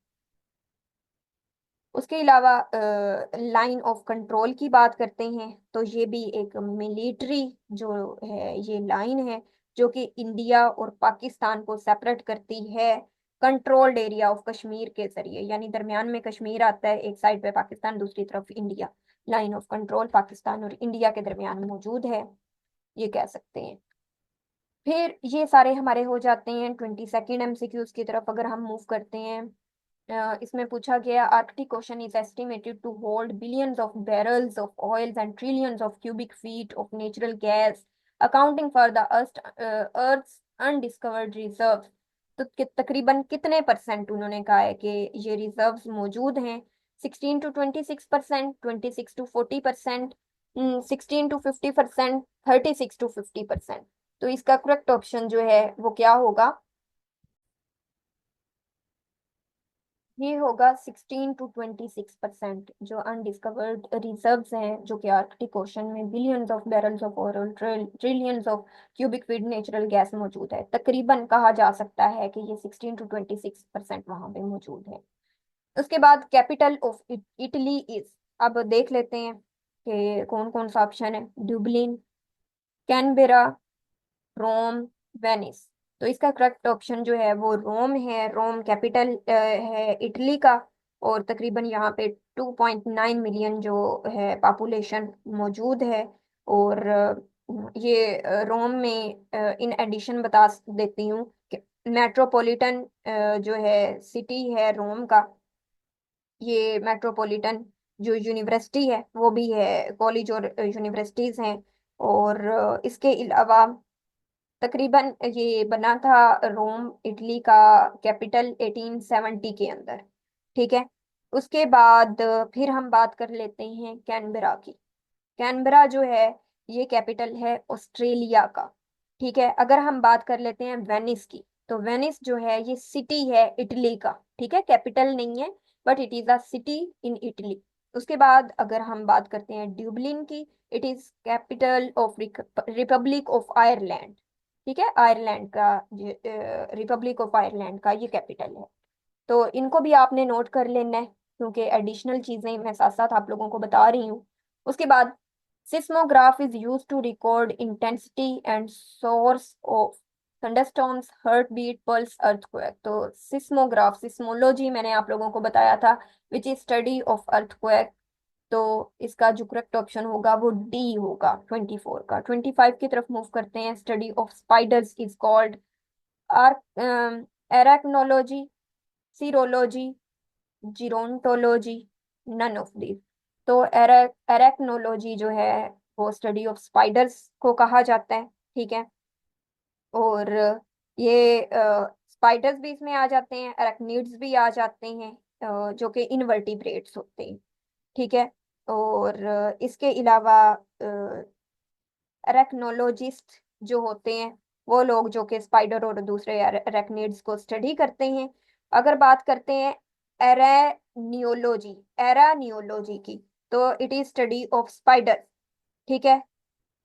उसके अलावा लाइन ऑफ कंट्रोल की बात करते हैं, तो ये भी एक मिलिट्री जो है ये लाइन है, जो कि इंडिया और पाकिस्तान को सेपरेट करती है कंट्रोल्ड एरिया ऑफ कश्मीर के जरिए। यानी दरमियान में कश्मीर आता है, एक साइड पे पाकिस्तान, दूसरी तरफ India. Line of control Pakistan और इंडिया के दरमियान मौजूद है, ये कह सकते हैं। फिर ये सारे हमारे हो जाते हैं। 22nd MCQs की तरफ अगर हम मूव करते हैं, इसमें पूछा गया Arctic ocean is estimated to hold billions of barrels of oils and trillions of cubic feet of natural gas accounting for the earth's undiscovered reserve. तो तकरीबन कितने परसेंट उन्होंने कहा है कि ये रिजर्व्स मौजूद हैं? 16 to 26%, 26 to 40%, 16 to 50%, 36 to 50%। तो इसका करेक्ट ऑप्शन जो है वो क्या होगा? ये होगा 16 to 26%। जो अनडिस्कवर्ड रिजर्व्स हैं, जो कि आर्कटिक ओशन में billions of barrels of oil, trillions of cubic feet natural gas मौजूद है, तकरीबन कहा जा सकता है कि ये 16 to 26% वहां पे मौजूद है। उसके बाद कैपिटल ऑफ इटली इज, अब देख लेते हैं कि कौन कौन सा ऑप्शन है। डुबलिन, कैनबेरा, रोम, वेनिस। तो इसका करेक्ट ऑप्शन जो है वो रोम है। रोम कैपिटल है इटली का, और तकरीबन यहाँ पे 2.9 मिलियन जो है पॉपुलेशन मौजूद है। और ये रोम में इन एडिशन बता देती हूँ कि मेट्रोपॉलिटन जो है सिटी है रोम का, ये मेट्रोपॉलिटन जो यूनिवर्सिटी है वो भी है, कॉलेज और यूनिवर्सिटीज हैं। और इसके अलावा तकरीबन ये बना था रोम इटली का कैपिटल 1870 के अंदर, ठीक है। उसके बाद फिर हम बात कर लेते हैं कैनबरा की। कैनबरा जो है ये कैपिटल है ऑस्ट्रेलिया का, ठीक है। अगर हम बात कर लेते हैं वेनिस की, तो वेनिस जो है ये सिटी है इटली का, ठीक है, कैपिटल नहीं है, but it is a city in Italy. उसके बाद अगर हम बात करते हैं ड्यूबलिन की, it is capital of republic of Ireland, ठीक है, आयरलैंड का, रिपब्लिक ऑफ आयरलैंड का ये कैपिटल है। तो इनको भी आपने नोट कर लेना है, क्योंकि एडिशनल चीजें मैं साथ साथ आप लोगों को बता रही हूँ। उसके बाद seismograph is use to record intensity and source of thunderstorms, heart beat, pulse, earthquake. तो सिस्मोग्राफ, सिस्मोलॉजी मैंने आप लोगों को बताया था, which is study of earthquake. तो इसका जो करेक्ट ऑप्शन होगा वो डी होगा 24 का। 25 की तरफ मूव करते हैं। Study of spiders is called arachnology, serology, gerontology, none of this. तो एराक्नोलॉजी जो है वो स्टडी ऑफ स्पाइडर्स को कहा जाता है, ठीक है। और ये स्पाइडर्स भी इसमें आ जाते हैं, अरेक्निड्स भी आ जाते हैं, जो कि इनवर्टिब्रेट्स होते हैं, ठीक है। और इसके अलावा अरेक्नोलॉजिस्ट जो होते हैं वो लोग जो कि स्पाइडर और दूसरे अरेक्निड्स को स्टडी करते हैं। अगर बात करते हैं एरानियोलॉजी, एरानियोलॉजी की, तो it is study of spider, ठीक है।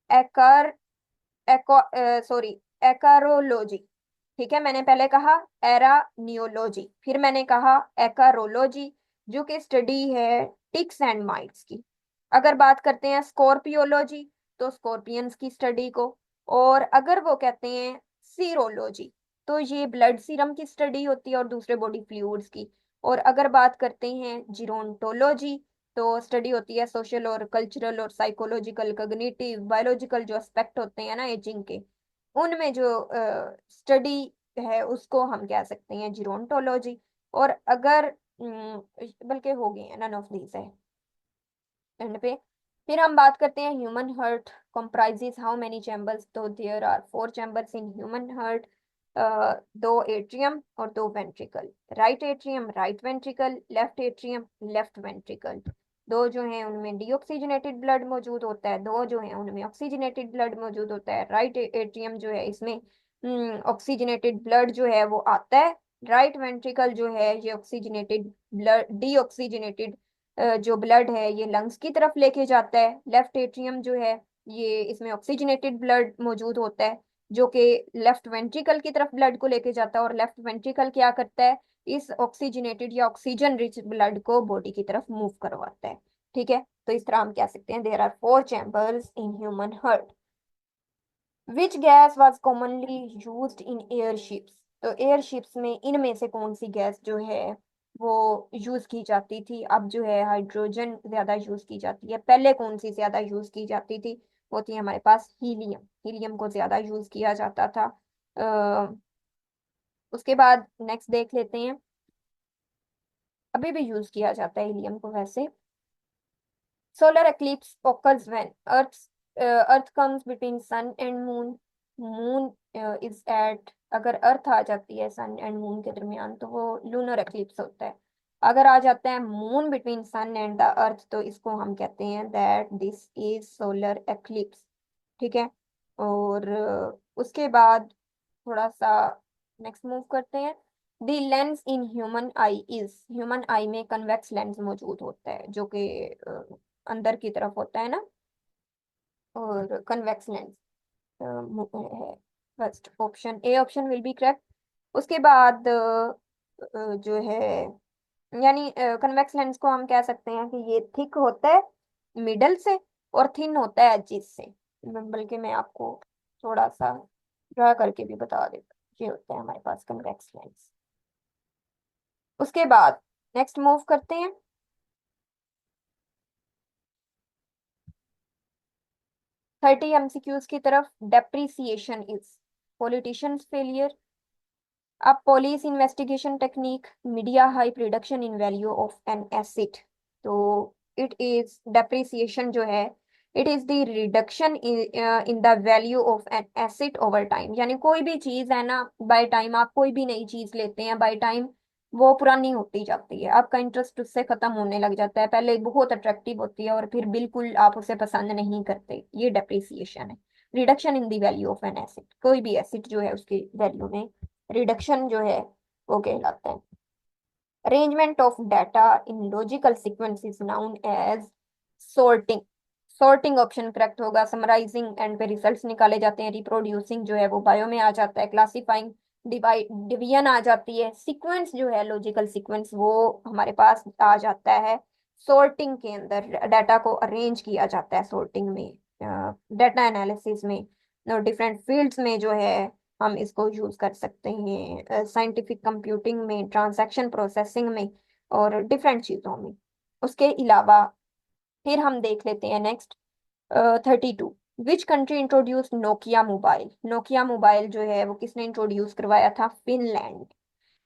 एकार एको सॉरी एकारोलॉजी, ठीक है। मैंने पहले कहा एरानियोलॉजी, फिर मैंने कहा एकारोलॉजी, जो कि स्टडी है टिक्स एंड माइट्स की। अगर बात करते हैं स्कॉर्पियोलॉजी, तो स्कॉर्पियंस की स्टडी को। और अगर वो कहते हैं सीरोलॉजी, तो ये ब्लड सीरम की स्टडी होती है और दूसरे बॉडी फ्लूइड्स की। और अगर बात करते हैं जीरोंटोलॉजी, तो स्टडी होती है सोशल और कल्चरल और साइकोलॉजिकल, कॉग्निटिव, बायोलॉजिकल जो एस्पेक्ट होते हैं ना एजिंग के, उनमें जो स्टडी है उसको हम कह सकते हैं जीरोंटोलॉजी। और अगर बल्कि हो गए हैं, नन ऑफ दीज है एंड पे। फिर हम बात करते हैं human heart comprises how many chambers. तो there are 4 chambers in human heart, 2 atrium और 2 ventricle. Right atrium, right ventricle, left atrium, left ventricle. दो जो है उनमें डीऑक्सीजनेटेड ब्लड मौजूद होता है, दो जो है उनमें ऑक्सीजनेटेड ब्लड मौजूद होता है। राइट एट्रियम जो है इसमें ऑक्सीजनेटेड ब्लड जो है वो आता है। राइट वेंट्रिकल जो है ये ऑक्सीजनेटेड ब्लड डीऑक्सीजनेटेड जो ब्लड है ये लंग्स की तरफ लेके जाता है। लेफ्ट एट्रियम जो है ये इसमें ऑक्सीजनेटेड ब्लड मौजूद होता है जो कि लेफ्ट वेंट्रिकल की तरफ ब्लड को लेके जाता है, और लेफ्ट वेंट्रिकल क्या करता है, इस ऑक्सीजनेटेड या ऑक्सीजन रिच ब्लड को बॉडी की तरफ मूव करवाता है। ठीक है, तो इस तरह हम कह सकते हैं there are four chambers in human heart. Which gas was commonly used in airships. तो एयरशिप्स में इनमें से कौन सी गैस जो है वो यूज की जाती थी। अब जो है हाइड्रोजन ज्यादा यूज की जाती है। पहले कौन सी ज्यादा यूज की जाती थी, वो थी हमारे पास हीलियम। हीलियम को ज्यादा यूज किया जाता था। उसके बाद नेक्स्ट देख लेते हैं, अभी भी यूज किया जाता है हीलियम को वैसे। Solar eclipse occurs when Earth comes between sun and moon. Moon is at, अगर अर्थ आ जाती है सन एंड मून के दरमियान तो वो लूनर एक्लिप्स होता है। अगर आ जाता है moon between sun and the earth तो इसको हम कहते हैं that this is solar eclipse. ठीक है, और उसके बाद थोड़ा सा नेक्स्ट मूव करते हैं। The lens in human I is, human आई में कन्वेक्स लेंस मौजूद होता है जो कि अंदर की तरफ होता है ना, और कन्वेक्स लेंस है। First option A option will be correct. उसके बाद जो है यानी कन्वेक्स लेंस को हम कह सकते हैं कि ये थिक होता है मिडल से और थिन होता है एजिस से। बल्कि मैं आपको थोड़ा सा ड्रा करके भी बता देता हूँ। ये होता है हमारे पास कन्वेक्स लेंस। उसके बाद नेक्स्ट मूव करते हैं। 30 MCQs की तरफ। डेप्रिसिएशन इज पॉलिटिशियंस फेलियर, अब police investigation technique, media hype, reduction in value of an asset. तो इट इज डेप्रिसिएशन जो है it is the reduction in the value of an asset over time. यानी कोई भी चीज है ना, बाय टाइम आप कोई भी नई चीज लेते हैं बाय टाइम वो पुरानी होती जाती है, आपका इंटरेस्ट उससे खत्म होने लग जाता है। पहले बहुत अट्रैक्टिव होती है और फिर बिल्कुल आप उसे पसंद नहीं करते, ये डेप्रिसिएशन है। Reduction in the value of an asset, कोई भी एसेट जो है उसकी वैल्यू में रिडक्शन जो है वो कहलाता है। Arrangement of data in logical sequence is known as sorting. Sorting option correct होगा। समराइजिंग एंड पे रिजल्ट्स निकाले जाते हैं। रिप्रोड्यूसिंग जो है वो बायो में आ जाता है। क्लासिफाइंग डिवाइड डिवीजन आ जाती है। सीक्वेंस जो है लॉजिकल सीक्वेंस वो हमारे पास आ जाता है सॉर्टिंग के अंदर। डाटा को अरेंज किया जाता है सॉर्टिंग में, डाटा एनालिसिस में, डिफरेंट फील्ड्स में जो है हम इसको यूज कर सकते हैं। साइंटिफिक कंप्यूटिंग में, ट्रांजैक्शन प्रोसेसिंग में और डिफरेंट चीजों में। उसके अलावा फिर हम देख लेते हैं next 32। Which country introduce Nokia mobile. Nokia mobile जो है वो किसने इंट्रोड्यूस करवाया था, फिनलैंड।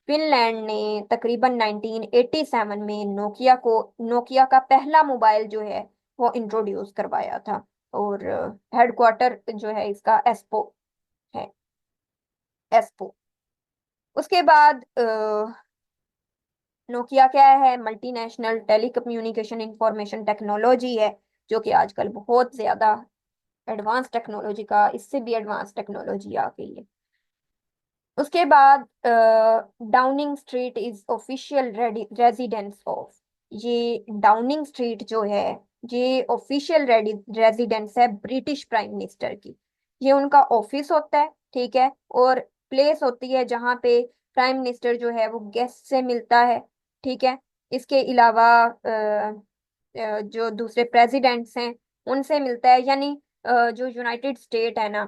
फिनलैंड ने तकरीबन 1987 में नोकिया का पहला मोबाइल जो है वो इंट्रोड्यूस करवाया था। और हेडक्वार्टर जो है इसका एस्पो है, एस्पो। उसके बाद नोकिया क्या है, मल्टीनेशनल टेलीकम्युनिकेशन इंफॉर्मेशन टेक्नोलॉजी है जो कि आजकल बहुत ज्यादा एडवांस टेक्नोलॉजी का, इससे भी एडवांस टेक्नोलॉजी आ गई है। उसके बाद Downing street is official residence of, ये डाउनिंग स्ट्रीट जो है ये ऑफिशियल रेजिडेंस है ब्रिटिश प्राइम मिनिस्टर की। ये उनका ऑफिस होता है, ठीक है, और प्लेस होती है जहाँ पे प्राइम मिनिस्टर जो है वो गेस्ट से मिलता है। ठीक है, इसके अलावा जो दूसरे प्रेसिडेंट्स हैं उनसे मिलता है। यानी जो यूनाइटेड स्टेट है ना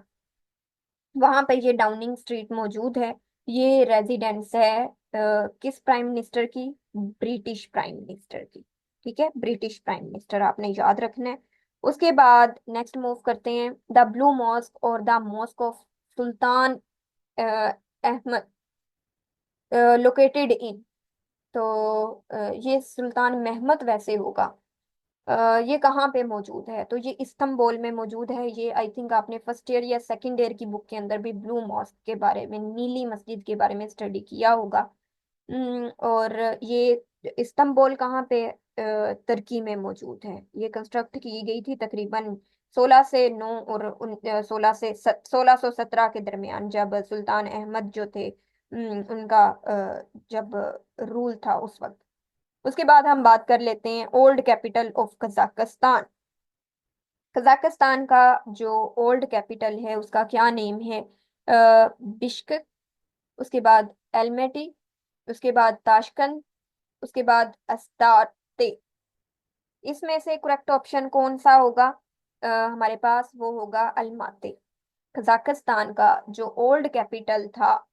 वहां पे ये डाउनिंग स्ट्रीट मौजूद है। ये रेजिडेंस है किस प्राइम मिनिस्टर की, ब्रिटिश प्राइम मिनिस्टर की। ठीक है, ब्रिटिश प्राइम मिनिस्टर आपने याद रखना है। उसके बाद नेक्स्ट मूव करते हैं। द ब्लू मॉस्क और the mosque of Sultan Ahmed located in. तो ये सुल्तान महमद वैसे होगा। ये कहाँ पे मौजूद है, तो ये इस्तंबुल में मौजूद है। ये आई थिंक आपने फर्स्ट ईयर या सेकंड ईयर की बुक के अंदर भी ब्लू मॉस्क के बारे में, नीली मस्जिद के बारे में स्टडी किया होगा। और ये इस्तंबुल कहाँ पे तुर्की में मौजूद है। ये कंस्ट्रक्ट की गई थी तकरीबन 16 से 9 और 1617 के दरमियान, जब सुल्तान अहमद जो थे उनका जब रूल था उस वक्त। उसके बाद हम बात कर लेते हैं old capital of Kazakhstan. Kazakhstan का जो ओल्ड कैपिटल है उसका क्या नेम है? बिश्केक, उसके बाद एलमेटी, उसके बाद ताशकंद, उसके बाद अस्ताते। इसमें से करेक्ट ऑप्शन कौन सा होगा? हमारे पास वो होगा अलमाते। कजाकिस्तान का जो ओल्ड कैपिटल था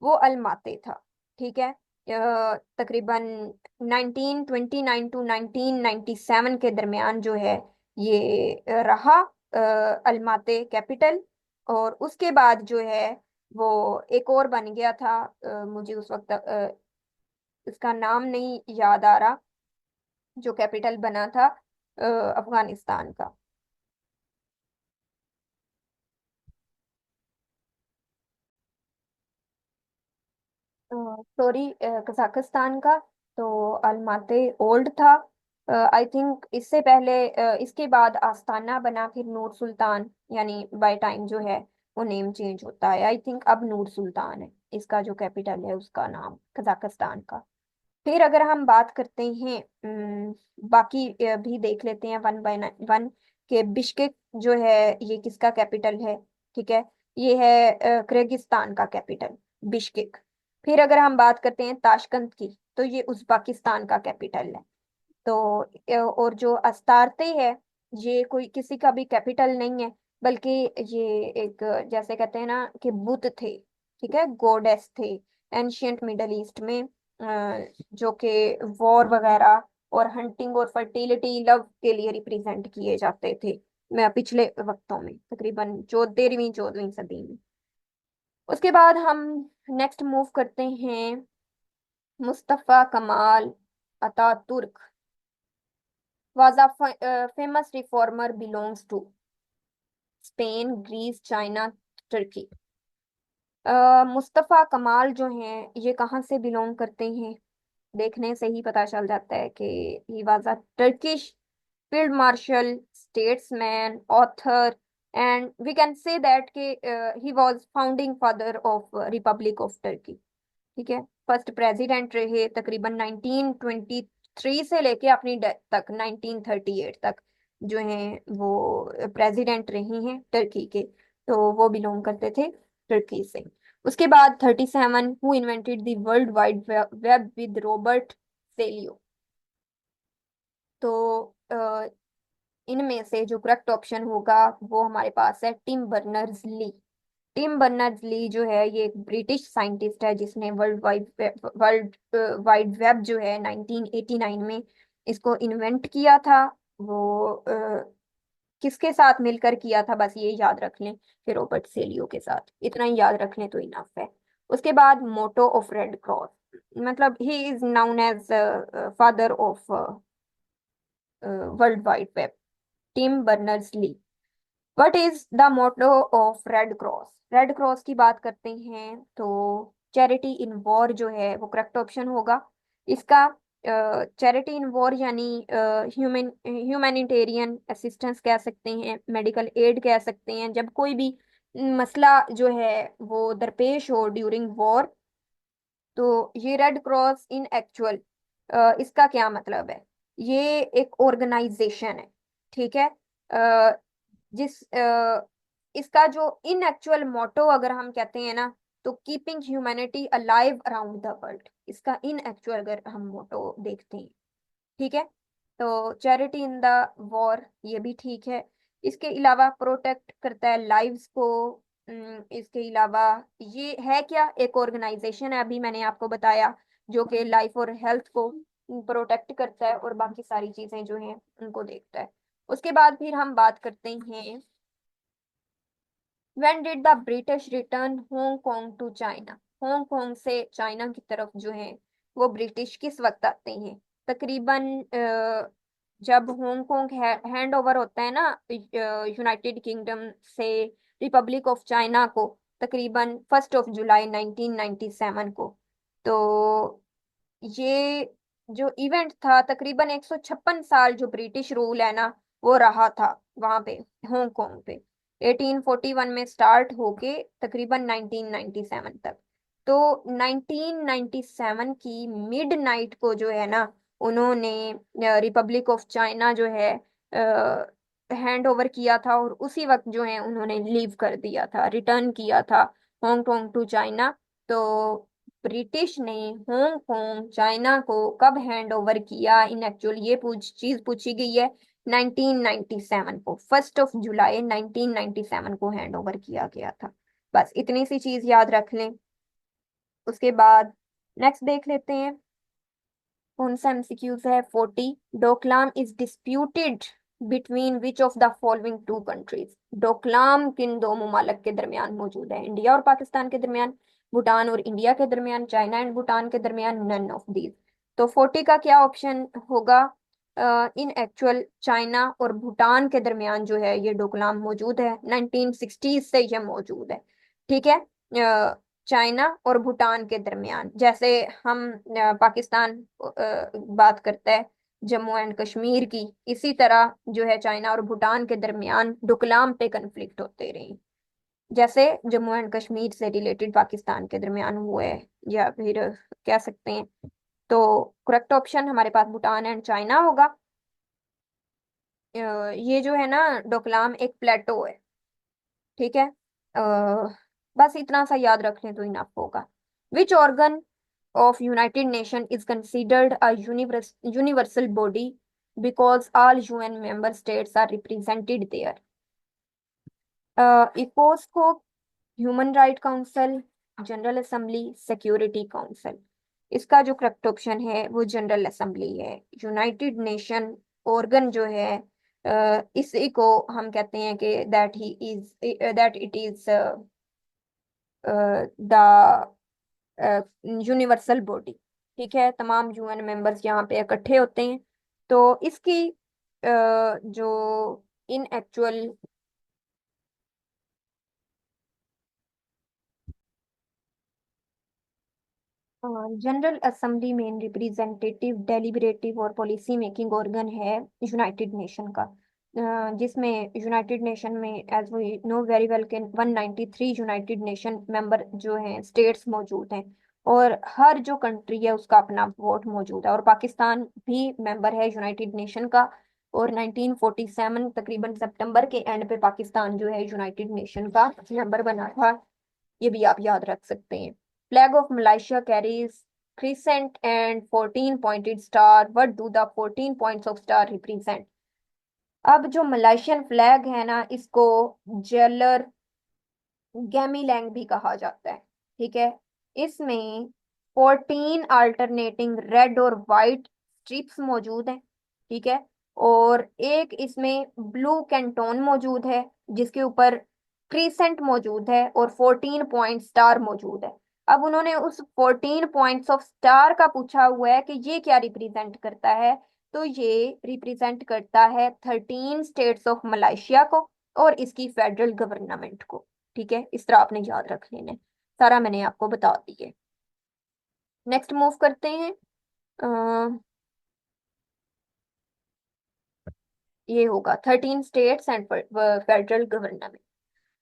वो अलमाते था। ठीक है। तकरीबन 1929 टू 1997 के दरमियान जो है ये रहा अलमाते कैपिटल। और उसके बाद जो है वो एक और बन गया था। मुझे उस वक्त इसका नाम नहीं याद आ रहा, जो कैपिटल बना था अफगानिस्तान का। सॉरी, कजाकिस्तान का तो अलमाते ओल्ड था। आई थिंक इससे पहले इसके बाद आस्ताना बना, फिर नूर सुल्तान, यानी बाय टाइम जो है वो नेम चेंज होता है। आई थिंक अब नूर सुल्तान है इसका जो कैपिटल है, उसका नाम कजाकिस्तान का। फिर अगर हम बात करते हैं बाकी भी देख लेते हैं वन बाय वन, के बिश्केक जो है ये किसका कैपिटल है? ठीक है, ये है किर्गिस्तान का कैपिटल, बिश्केक। फिर अगर हम बात करते हैं ताशकंद की, तो ये उज्बेकिस्तान का कैपिटल है। तो और जो अस्तारते है, ये कोई किसी का भी कैपिटल नहीं है, बल्कि ये एक जैसे कहते हैं ना कि बुत थे। ठीक है, गॉडेस थे एंशियंट मिडल ईस्ट में, जो कि वॉर वगैरह और हंटिंग और फर्टिलिटी लव के लिए रिप्रेजेंट किए जाते थे मैं पिछले वक्तों में, तकरीबन 13वीं 14वीं सदी में। उसके बाद हम नेक्स्ट मूव करते हैं Mustafa Kemal Ataturk was a famous reformer belongs to Spain, Greece, China, Turkey. Mustafa Kemal जो हैं ये कहाँ से बिलोंग करते हैं? देखने से ही पता चल जाता है कि he was a Turkish field marshal, statesman, author, and we can say that कि he was founding father of republic of Turkey. ठीक है, फर्स्ट प्रेसिडेंट रहे तकरीबन 1923 से लेके अपनी डेथ तक 1938 तक जो हैं वो प्रेसिडेंट रही हैं टर्की के। तो वो बिलोंग करते थे टर्की से। उसके बाद 37, who invented the world wide web with Robert Cailliau. तो इनमें से जो करेक्ट ऑप्शन होगा वो हमारे पास है Tim Berners Lee. Tim Berners Lee जो है ये एक ब्रिटिश साइंटिस्ट है जिसने वर्ल्ड वाइड वेब जो है 1989 में इसको इन्वेंट किया था। वो किसके साथ मिलकर किया था, बस ये याद रख लें कि रॉबर्ट सेलियो के साथ, इतना ही याद रख लें तो इनफ है। उसके बाद मोटो ऑफ रेड क्रॉस, मतलब he is known as father of World wide Web, Tim Berners Lee. What is the motto of Red Cross? Red Cross की बात करते हैं तो चैरिटी इन वॉर जो है वो करेक्ट ऑप्शन होगा इसका। चैरिटी इन वॉर यानी ह्यूमैनिटेरियन असिस्टेंस कह सकते हैं, मेडिकल एड कह सकते हैं, जब कोई भी मसला जो है वो दरपेश हो ड्यूरिंग वॉर। तो ये रेड क्रॉस इन एक्चुअल इसका क्या मतलब है? ये एक ऑर्गेनाइजेशन है। ठीक है। जिस इसका जो इन एक्चुअल मोटो अगर हम कहते हैं ना, तो keeping humanity alive around the world, इसका इन एक्चुअल अगर हम मोटो देखते हैं। ठीक है, तो चैरिटी इन द वॉर ये भी ठीक है। इसके अलावा प्रोटेक्ट करता है लाइव्स को। इसके अलावा ये है क्या, एक ऑर्गेनाइजेशन है, अभी मैंने आपको बताया, जो कि लाइफ और हेल्थ को प्रोटेक्ट करता है और बाकी सारी चीजें जो हैं उनको देखता है। उसके बाद फिर हम बात करते हैं When did the British return Hong Kong to China? Hong Kong से चाइना की तरफ जो है वो ब्रिटिश किस वक्त आते हैं? तकरीबन जब हांगकांग हैंड ओवर होता है ना यूनाइटेड किंगडम से रिपब्लिक ऑफ चाइना को, तकरीबन 1 जुलाई 1997 को। तो ये जो इवेंट था, तकरीबन 156 साल जो ब्रिटिश रूल है ना वो रहा था वहां पे, हांगकांग पे। 1841 में स्टार्ट होके तकरीबन 1997 तक। तो 1997 की मिड नाइट को जो है ना, उन्होंने रिपब्लिक ऑफ चाइना जो है हैंड ओवर किया था, और उसी वक्त जो है उन्होंने लीव कर दिया था, रिटर्न किया था हांगकांग टू चाइना। तो ब्रिटिश ने हांगकांग चाइना को कब हैंड ओवर किया, इन एक्चुअल ये चीज पूछी गई है। 1997 को, 1 जुलाई 1997 को हैंड ओवर किया गया था। बस इतनी सी चीज याद रख लें। उसके बाद नेक्स्ट देख लेते हैं कौन सा एमसीक्यूज है। 40, Doklam is disputed between which of the following two countries. Doklam किन दो ममालक के दरमियान मौजूद है? इंडिया और पाकिस्तान के दरमियान, भूटान और इंडिया के दरमियान, चाइना एंड भूटान के दरमियान, नन ऑफ दीज। तो 40 का क्या ऑप्शन होगा? इन एक्चुअल चाइना और भूटान के दरमियान जो है ये डोकलाम मौजूद है, 1960 से ये मौजूद है। ठीक है, चाइना और भूटान के दरमियान, जैसे हम पाकिस्तान बात करता है जम्मू एंड कश्मीर की, इसी तरह जो है चाइना और भूटान के दरमियान डोकलाम पे कन्फ्लिक्ट होते रहे, जैसे जम्मू एंड कश्मीर से रिलेटेड पाकिस्तान के दरमियान हुए, या फिर कह सकते हैं। तो करेक्ट ऑप्शन हमारे पास भूटान एंड चाइना होगा। ये जो है ना डोकलाम एक प्लेटो है। ठीक है, बस इतना सा याद रख लें तो इनफ होगा। Which organ of United Nation is considered a universal body because all UN member states are represented there. ECOSOC, human right council, general assembly, security council. इसका जो करेक्ट ऑप्शन है वो जनरल असेंबली है। United nation organ जो है इसी को हम कहते हैं कि that it is the universal body. ठीक है, तमाम यूएन मेंबर्स यहाँ पे इकट्ठे होते हैं। तो इसकी जो इन एक्चुअल जनरल असेंबली में रिप्रेजेंटेटिव, डेलिबरेटिव और पॉलिसी मेकिंग ऑर्गन है यूनाइटेड नेशन का, जिसमें यूनाइटेड नेशन में as we know very well के 193 यूनाइटेड नेशन मेंबर जो हैं स्टेट्स मौजूद हैं, और हर जो कंट्री है उसका अपना वोट मौजूद है, और पाकिस्तान भी मेंबर है यूनाइटेड नेशन का। और 1947 तकरीबन सितंबर के एंड पे पाकिस्तान जो है यूनाइटेड नेशन का मेंबर बना था। ये भी आप याद रख सकते हैं। Flag of Malaysia carries crescent and 14 pointed star. What do the 14 points of star represent? अब जो मलेशियन फ्लैग है ना, इसको जेलर गैमीलैंग भी कहा जाता है। ठीक है, इसमें 14 अल्टरनेटिंग रेड और वाइट स्ट्रिप्स मौजूद हैं। ठीक है, और एक इसमें ब्लू कैंटोन मौजूद है जिसके ऊपर क्रीसेंट मौजूद है, और 14 पॉइंट स्टार मौजूद है। अब उन्होंने उस 14 पॉइंट्स ऑफ स्टार का पूछा हुआ है कि ये क्या रिप्रेजेंट करता है। तो ये रिप्रेजेंट करता है 13 स्टेट्स ऑफ मलेशिया को और इसकी फेडरल गवर्नमेंट को। ठीक है, इस तरह आपने याद रख लेना है। सारा मैंने आपको बता दिए। नेक्स्ट मूव करते हैं। ये होगा 13 स्टेट्स एंड फेडरल गवर्नमेंट।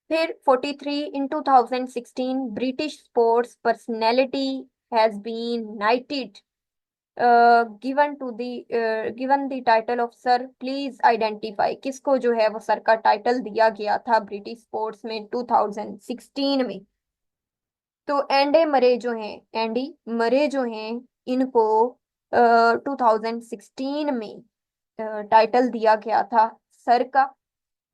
फिर 43, in 2016 British sports personality has been knighted, given the title of sir, please identify. किसको जो है वो सर का टाइटल दिया गया था ब्रिटिश स्पोर्ट्स में 2016 में? तो एंडी मरे जो हैं, इनको 2016 में टाइटल दिया गया था सर का।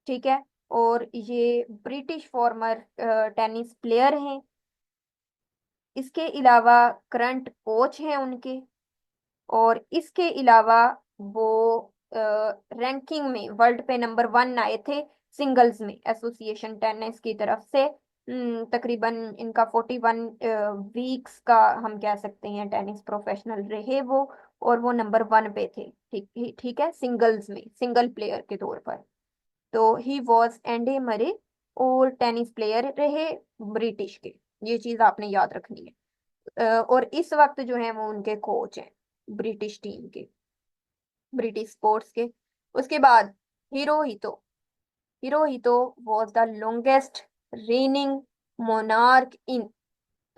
ठीक है, और ये ब्रिटिश फॉर्मर टेनिस प्लेयर हैं। इसके अलावा करंट कोच हैं उनके, और इसके अलावा वो रैंकिंग में वर्ल्ड पे नंबर 1 आए थे सिंगल्स में, एसोसिएशन टेनिस की तरफ से। तकरीबन इनका 41 वीक्स का हम कह सकते हैं टेनिस प्रोफेशनल रहे वो, और वो नंबर 1 पे थे। ठीक ठीक है, सिंगल्स में सिंगल प्लेयर के तौर पर। तो ही वॉज एंडी मरे, और टेनिस प्लेयर रहे ब्रिटिश के। ये चीज आपने याद रखनी है। और इस वक्त जो है वो उनके कोच हैं। ब्रिटिश टीम के, ब्रिटिश स्पोर्ट्स के। उसके बाद Hirohito, Hirohito was the longest reigning monarch in.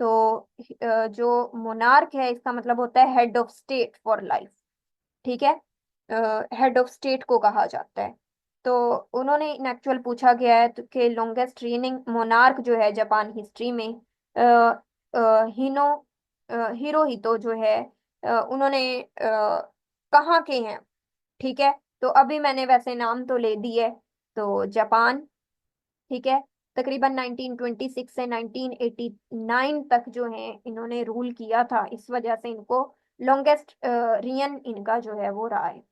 तो जो मोनार्क है इसका मतलब होता है head of state for life, ठीक है, हेड ऑफ स्टेट को कहा जाता है। तो उन्होंने इन एक्चुअल पूछा गया है कि लॉन्गेस्ट रीनिंग मोनार्क जो है जापान हिस्ट्री में, अ, हिनो हिरोहितो जो है, उन्होंने कहाँ के हैं, ठीक है। तो अभी मैंने वैसे नाम तो ले दिए, तो जापान, ठीक है। तकरीबन 1926 से 1989 तक जो है इन्होंने रूल किया था, इस वजह से इनको लॉन्गेस्ट रियन इनका जो है वो रहा है।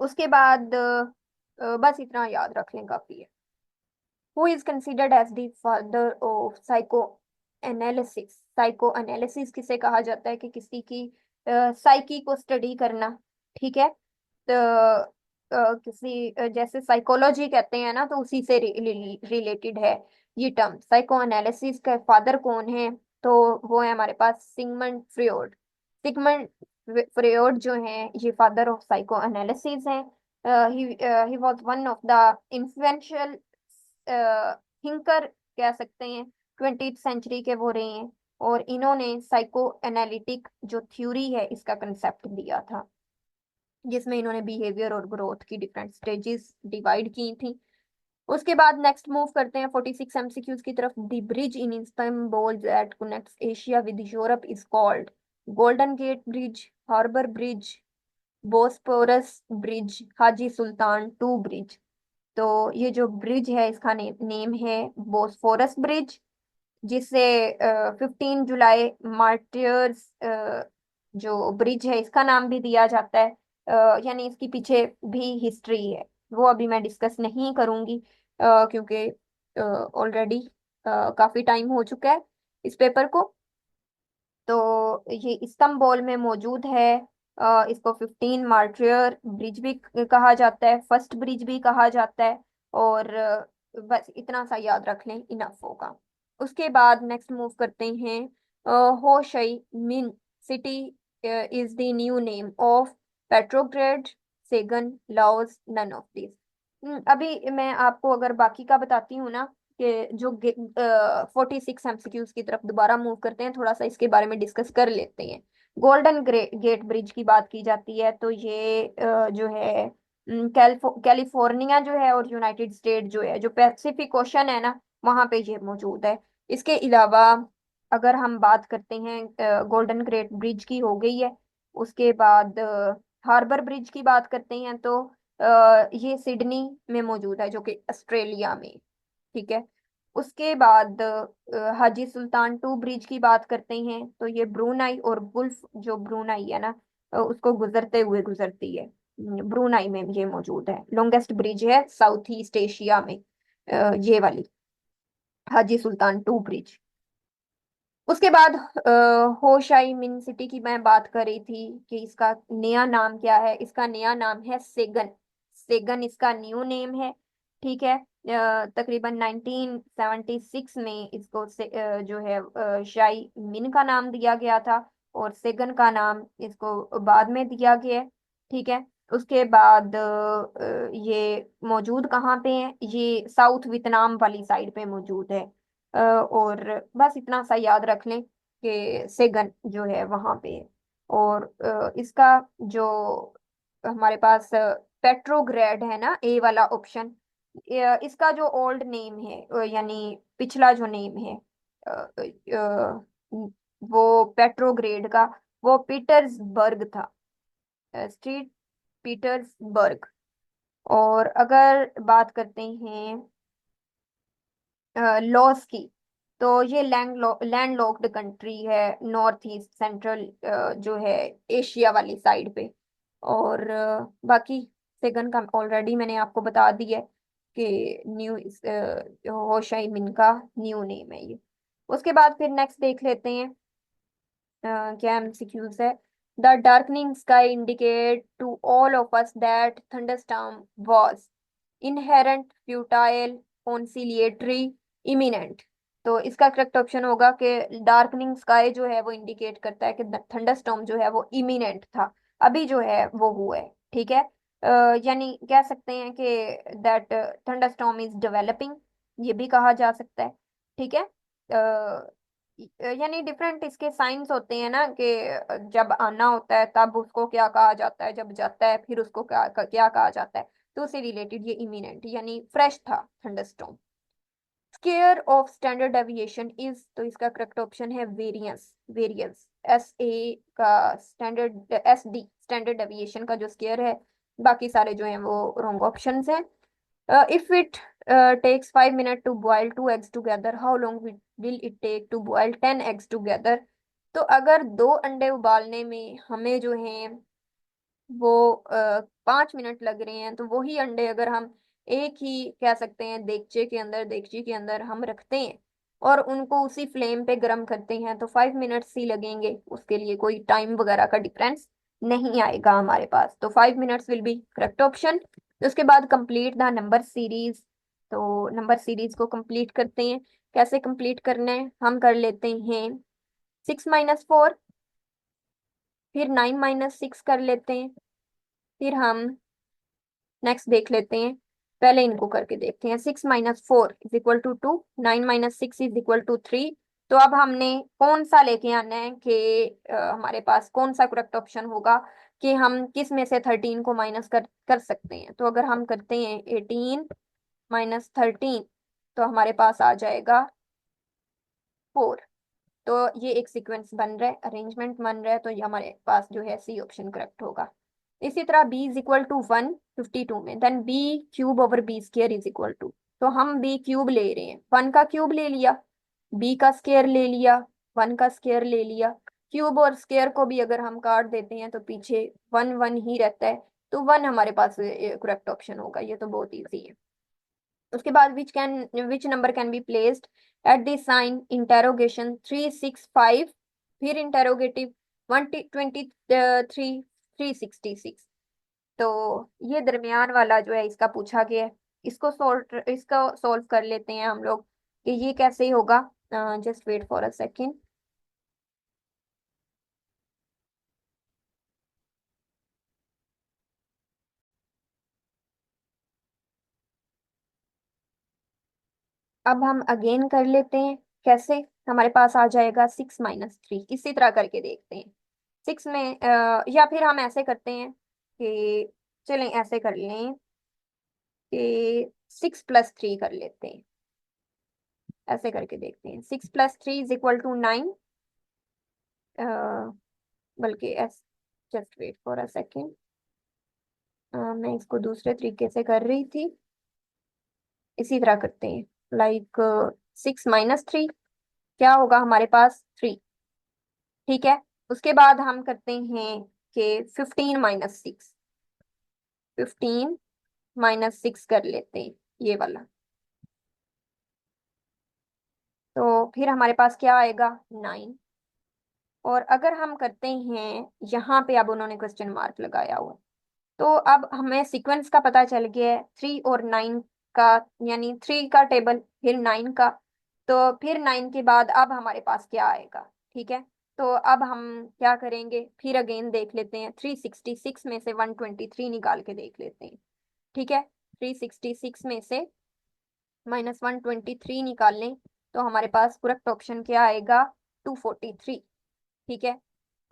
उसके बाद बस इतना याद रख लें, काफी है। Who is considered as the father of psychoanalysis. Psychoanalysis किसे कहा जाता है कि किसी की साइकी को स्टडी करना, ठीक है। तो किसी जैसे साइकोलॉजी कहते हैं ना, तो उसी से रिलेटेड है ये टर्म। साइको एनालिसिस का फादर कौन है, तो वो है हमारे पास सिगमंड फ्रॉइड। सिगमंड फ्रॉइड जो है ये फादर ऑफ साइको एनालिसिस है। He was one of the influential thinker कह सकते हैं, 20th सेंचुरी के वो रहे हैं। और इन्होंने साइको एनालिटिक जो थ्योरी है इसका कंसेप्ट दिया था, जिसमें इन्होंने बिहेवियर और ग्रोथ की डिफरेंट स्टेजेस डिवाइड की थी। उसके बाद नेक्स्ट मूव करते हैं 46 एमसीक्यूज की तरफ। The bridge in Istanbul that connects Asia with Europe is called Golden Gate Bridge, Harbour Bridge, Bosporus Bridge, Haji Sultan two Bridge. तो ये जो ब्रिज है इसका नेम है बोस्फोरस ब्रिज, जिसे 15 जुलाई मार्टियर्स जो ब्रिज है इसका नाम भी दिया जाता है। यानी इसकी पीछे भी हिस्ट्री है, वो अभी मैं डिस्कस नहीं करूंगी, क्योंकि ऑलरेडी काफी टाइम हो चुका है इस पेपर को। तो ये इस्तांबुल में मौजूद है। इसको 15 मार्टियर ब्रिज भी कहा जाता है, फर्स्ट ब्रिज भी कहा जाता है। और बस इतना सा याद रख लें, इनफ होगा। उसके बाद नेक्स्ट मूव करते हैं। Ho Chi Minh City is the new name of Petrograd, Saigon, Laos, none of this. अभी मैं आपको अगर बाकी का बताती हूँ ना, कि जो 46 एमसीक्यूज की तरफ दोबारा मूव करते हैं, थोड़ा सा इसके बारे में डिस्कस कर लेते हैं। गोल्डन गेट ब्रिज की बात की जाती है, तो ये जो है कैलिफोर्निया जो है और यूनाइटेड स्टेट जो है, जो पैसिफिक ओशन है ना, वहां पे ये मौजूद है। इसके अलावा अगर हम बात करते हैं, गोल्डन ग्रेट ब्रिज की हो गई है। उसके बाद हार्बर ब्रिज की बात करते हैं, तो ये सिडनी में मौजूद है, जो कि ऑस्ट्रेलिया में, ठीक है। उसके बाद हाजी सुल्तान टू ब्रिज की बात करते हैं, तो ये ब्रुनाई और गुल्फ, जो ब्रुनाई है ना, उसको गुजरते हुए गुजरती है। ब्रुनाई में ये मौजूद है, लॉन्गेस्ट ब्रिज है साउथ ईस्ट एशिया में, ये वाली हाजी सुल्तान टू ब्रिज। उसके बाद हो शाई मिन सिटी की मैं बात कर रही थी कि इसका नया नाम क्या है। इसका नया नाम है सेगन। सेगन इसका न्यू नेम है, ठीक है। तकरीबन 1976 में इसको जो है शाई मिन का नाम दिया गया था, और सेगन का नाम इसको बाद में दिया गया है, ठीक है। उसके बाद ये मौजूद कहाँ पे है, ये साउथ वियतनाम वाली साइड पे मौजूद है। और बस इतना सा याद रख लें कि सेगन जो है वहां पे है। और इसका जो हमारे पास पेट्रोग्रेड है ना, ए वाला ऑप्शन, इसका जो ओल्ड नेम है, यानी पिछला जो नेम है, अ, वो पेट्रोग्रेड का, वो पीटर्सबर्ग था, स्ट्रीट पीटर्सबर्ग। और अगर बात करते हैं लॉस की, तो ये लैंड लॉक्ड कंट्री है, नॉर्थ ईस्ट सेंट्रल जो है एशिया वाली साइड पे। और बाकी सेकंड का ऑलरेडी मैंने आपको बता दिया है कि न्यू होशाई मिन का न्यू नेम है ये। उसके बाद फिर नेक्स्ट देख लेते हैं, क्या एमसीक्यूज है। The darkening sky indicate to all of us that thunderstorm was inherent, futile, conciliatory, imminent। तो इसका करेक्ट ऑप्शन होगा कि डार्कनिंग स्काई जो है वो इंडिकेट करता है कि थंडरस्टॉर्म जो है वो इमिनेंट था, अभी जो है वो हुआ है। ठीक है, यानी कह सकते हैं कि दैट थंडरस्टॉर्म इज डेवलपिंग, ये भी कहा जा सकता है। ठीक है, यानी डिफरेंट इसके साइंस होते हैं ना कि जब आना होता है तब उसको क्या कहा जाता है, जब जाता है फिर उसको क्या कहा जाता है। तो उससे रिलेटेड ये इमिनेंट यानी फ्रेश था thunderstorm. Square of standard deviation is, तो इसका करेक्ट ऑप्शन है वेरियंस। वेरियंस एस ए का standard, S D standard deviation का जो स्केयर है, बाकी सारे जो हैं वो रॉन्ग ऑप्शंस हैं। If it takes 5 minutes to boil 2 eggs together, how long will it take to boil 10 eggs together? तो अगर दो अंडे उबालने में हमें जो है वो 5 मिनट लग रहे हैं, तो वही अंडे अगर हम एक ही कह सकते हैं देगचे के अंदर हम रखते हैं और उनको उसी फ्लेम पे गर्म करते हैं, तो 5 मिनट्स ही लगेंगे, उसके लिए कोई टाइम वगैरह का डिफरेंस नहीं आएगा हमारे पास। तो 5 minutes will be correct option. उसके बाद कंप्लीट द नंबर सीरीज, तो नंबर सीरीज को कंप्लीट करते हैं। कैसे कंप्लीट करना है, हम कर लेते हैं 6 - 4, फिर 9 - 6 कर लेते हैं, फिर हम नेक्स्ट देख लेते हैं। पहले इनको करके देखते हैं। 6 - 4 = 2, 9 - 6 = 3। तो अब हमने कौन सा लेके आना है कि हमारे पास कौन सा करेक्ट ऑप्शन होगा कि हम किस में से 13 को माइनस कर कर सकते हैं। तो अगर हम करते हैं 18 - 13, तो हमारे पास आ जाएगा 4। तो ये एक सीक्वेंस बन रहा है, अरेंजमेंट बन रहा है, तो ये हमारे पास जो है सी ऑप्शन करेक्ट होगा। इसी तरह b = 1 52 में, देन b³ / b²= 2। तो हम b³ ले रहे हैं, 1 का क्यूब ले लिया, b का स्क्वायर ले लिया, 1 का स्क्वायर ले लिया। क्यूब और स्क्वायर को भी अगर हम काट देते हैं तो पीछे 1 1 ही रहता है, तो 1 हमारे पास करेक्ट ऑप्शन होगा। ये तो बहुत ईजी है। उसके बाद which number can be placed at the sign interrogation 365, फिर इंटेरोगेटिव 123 366। तो ये दरमियान वाला जो है इसका पूछा गया है, इसको सॉल्व कर लेते हैं हम लोग कि ये कैसे होगा। Just wait for a second. अब हम अगेन कर लेते हैं। कैसे, हमारे पास आ जाएगा 6 - 3, इसी तरह करके देखते हैं। सिक्स में या फिर हम ऐसे करते हैं कि चलें ऐसे कर लें कि 6 + 3 कर लेते हैं। ऐसे करके देखते हैं, 6 + 3 = 9। बल्कि एस just wait for a second, मैं इसको दूसरे तरीके से कर रही थी। इसी तरह करते हैं, लाइक 6 - 3 क्या होगा हमारे पास 3। ठीक है, उसके बाद हम करते हैं कि 15 - 6, 15 - 6 कर लेते हैं, ये वाला। तो फिर हमारे पास क्या आएगा 9। और अगर हम करते हैं यहाँ पे, अब उन्होंने क्वेश्चन मार्क लगाया हुआ, तो अब हमें सीक्वेंस का पता चल गया है 3 और 9 का, यानी 3 का टेबल फिर 9 का। तो फिर 9 के बाद अब हमारे पास क्या आएगा। ठीक है, तो अब हम क्या करेंगे, फिर अगेन देख लेते हैं, 366 में से 123 निकाल के देख लेते हैं। ठीक है, 366 में से -123 निकाल लें, तो हमारे पास करेक्ट ऑप्शन क्या आएगा 243। ठीक है,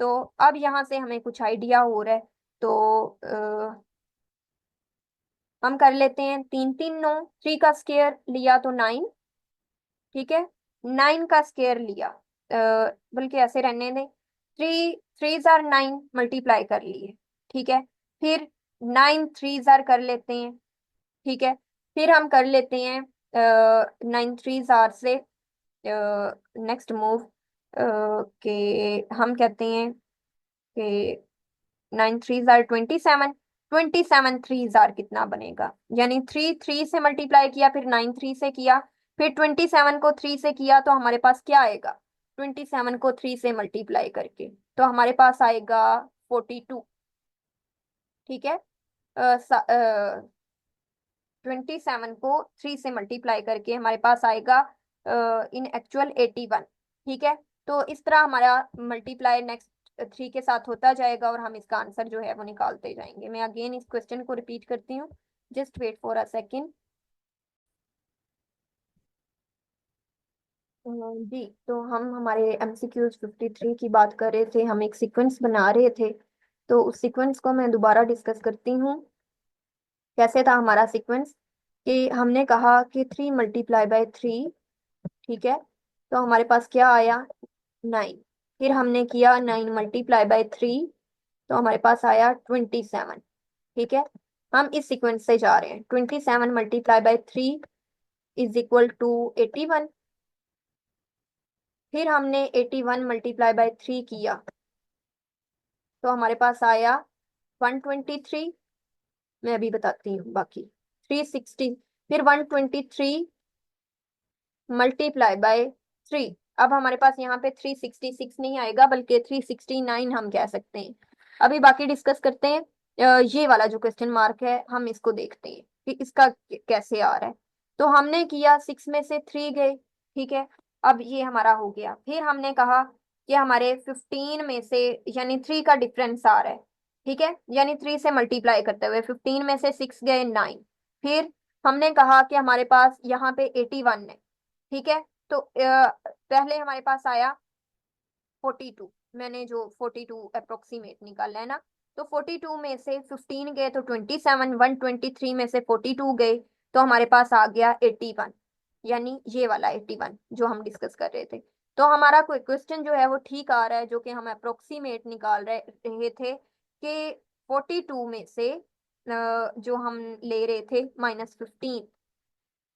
तो अब यहाँ से हमें कुछ आइडिया हो रहा है। तो हम कर लेते हैं 3 3 9, 3 का स्क्वायर लिया तो 9। ठीक है, 9 का स्क्वायर लिया, बल्कि ऐसे रहने दें, 3 3 * 9 मल्टीप्लाई कर लिए। ठीक है, फिर 9 3 कर लेते हैं। ठीक है, फिर हम कर लेते हैं 9 3 से नेक्स्ट मूव के, हम कहते हैं कि 9 3 * 27, 27 3 कितना बनेगा, यानी 3 3 से मल्टीप्लाई किया, फिर 9 3 से किया, फिर 27 को 3 से किया, तो हमारे पास क्या आएगा 27 को 3 से मल्टीप्लाई करके, तो हमारे पास आएगा 42। ठीक है, 27 को 3 से मल्टीप्लाई करके हमारे पास आएगा इन एक्चुअल 81। ठीक है, तो इस तरह हमारा मल्टीप्लाई नेक्स्ट 3 के साथ होता जाएगा और हम इसका आंसर जो है वो निकालते जाएंगे। मैं अगेन इस क्वेश्चन को रिपीट करती हूँ, just wait for a second. जी, तो हम हमारे MCQs 53 की बात कर रहे थे, हम एक सीक्वेंस बना रहे थे। तो उस सीक्वेंस को मैं दोबारा डिस्कस करती हूँ। कैसे था हमारा सीक्वेंस कि हमने कहा कि 3 × 3 ठीक है, तो हमारे पास क्या आया, 9। फिर हमने किया 9 × 3, तो हमारे पास आया 27। ठीक है, हम इस सीक्वेंस से जा रहे हैं। 27 × 3 = 81। फिर हमने 81 × 3 किया, तो हमारे पास आया 123। मैं अभी बताती हूँ बाकी। 360, फिर 123 × 3 अब हमारे पास यहाँ पे 366 नहीं आएगा, बल्कि 369 हम कह सकते हैं। अभी बाकी डिस्कस करते हैं। ये वाला जो क्वेश्चन मार्क है, हम इसको देखते हैं कि इसका कैसे आ रहा है। तो हमने किया 6 में से 3 गए। ठीक है, अब ये हमारा हो गया। फिर हमने कहा कि हमारे 15 में से, यानी 3 का डिफरेंस आ रहा है। ठीक है, यानी 3 से मल्टीप्लाई करते हुए 15 में से 6 गए 9। फिर हमने कहा कि हमारे पास यहाँ पे 81 है। ठीक है, तो पहले हमारे पास आया 42। मैंने जो 42 अप्रोक्सीमेट निकाला है ना, तो 42 में से 15 गए तो 27। 123 में से 42 गए तो हमारे पास आ गया 81, यानी ये वाला 81 जो हम डिस्कस कर रहे थे। तो हमारा कोई क्वेश्चन जो है वो ठीक आ रहा है, जो कि हम अप्रोक्सीमेट निकाल रहे थे कि 42 में से जो हम ले रहे थे -15,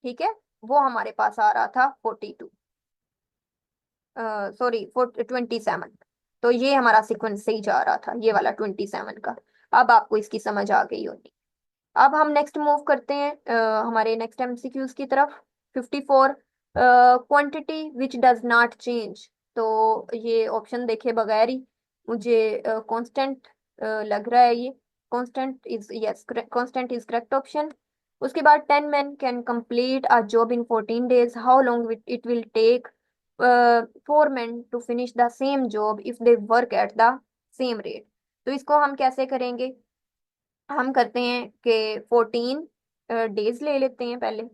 ठीक है, वो हमारे पास आ रहा था 42, सॉरी 27। तो ये हमारा सीक्वेंस सही जा रहा था, ये वाला 27 का। अब आपको इसकी समझ आ गई होगी। अब हम नेक्स्ट मूव करते हैं हमारे नेक्स्ट MCQs की तरफ। 54, quantity which does not change. तो ये ऑप्शन देखे बगैर ही मुझे कांस्टेंट लग रहा है। ये constant is, yes, constant is correct option. उसके बाद 10 men can complete a job इन 14 days, how long it will take 4 men to finish the same job if they work at the same rate. तो इसको हम कैसे करेंगे, हम करते हैं कि 14 डेज ले लेते हैं पहले।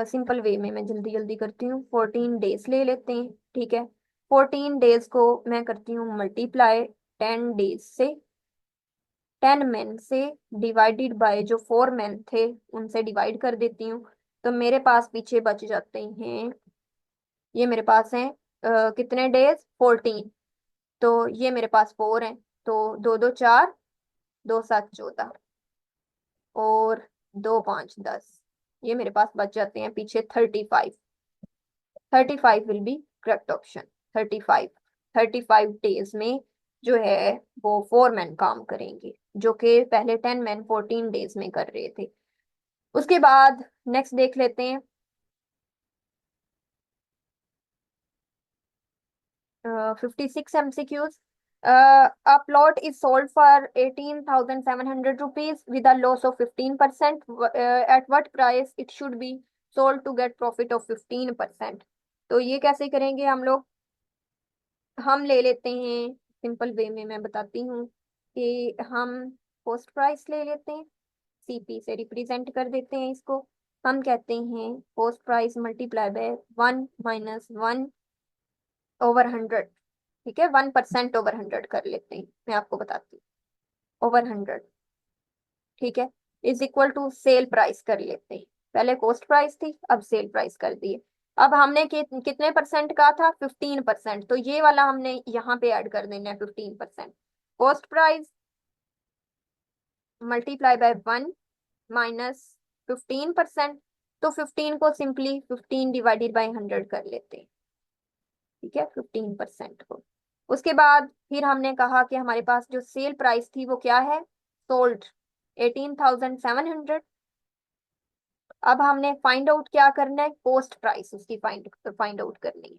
सिंपल वे में मैं जल्दी जल्दी करती हूँ। 14 डेज ले लेते हैं। ठीक है, 14 डेज को मैं करती हूँ मल्टीप्लाई 10 डेज से, 10 men से, डिवाइडेड बाय जो 4 men थे उनसे डिवाइड कर देती हूँ। तो मेरे पास पीछे बच जाते हैं, ये मेरे पास हैं कितने डेज, 14। तो ये मेरे पास 4 हैं, तो 2 2 4, 2 7 14, और 2 5 10। ये मेरे पास बच जाते हैं पीछे 35। 35 will be correct option. 35, 35 days में जो है वो 4 men काम करेंगे, जो कि पहले 10 men 14 डेज में कर रहे थे। उसके बाद नेक्स्ट देख लेते हैं। 56 MCQs। A plot is sold for 18,700 rupees with a loss of 15%. At what price it should be sold to get profit of 15%? तो ये कैसे करेंगे हम लोग, हम ले लेते हैं सिंपल वे में, मैं बताती हूँ कि हम कॉस्ट प्राइस ले लेते हैं, CP से रिप्रेजेंट कर देते हैं इसको। हम कहते हैं कॉस्ट प्राइस मल्टीप्लाई बाय 1 - 1/100। ठीक है, 1% ओवर 100 कर लेते हैं, मैं आपको बताती हूँ। ओवर 100, ठीक है, is equal to sell price कर लेते हैं। पहले कॉस्ट प्राइस थी, अब सेल प्राइस कर दिए। अब हमने कितने परसेंट का था, 15%, तो ये वाला हमने यहाँ पे ऐड कर देना है 15%। Cost price multiply by 1 - 15%। तो 15 को सिंपली 15 डिवाइडेड बाय 100 कर लेते हैं। ठीक है, 15% को। उसके बाद फिर हमने कहा कि हमारे पास जो सेल प्राइस थी वो क्या है, सोल्ड 18,700। अब हमने फाइंड आउट क्या करना है, कॉस्ट प्राइस उसकी फाइंड आउट करनी है।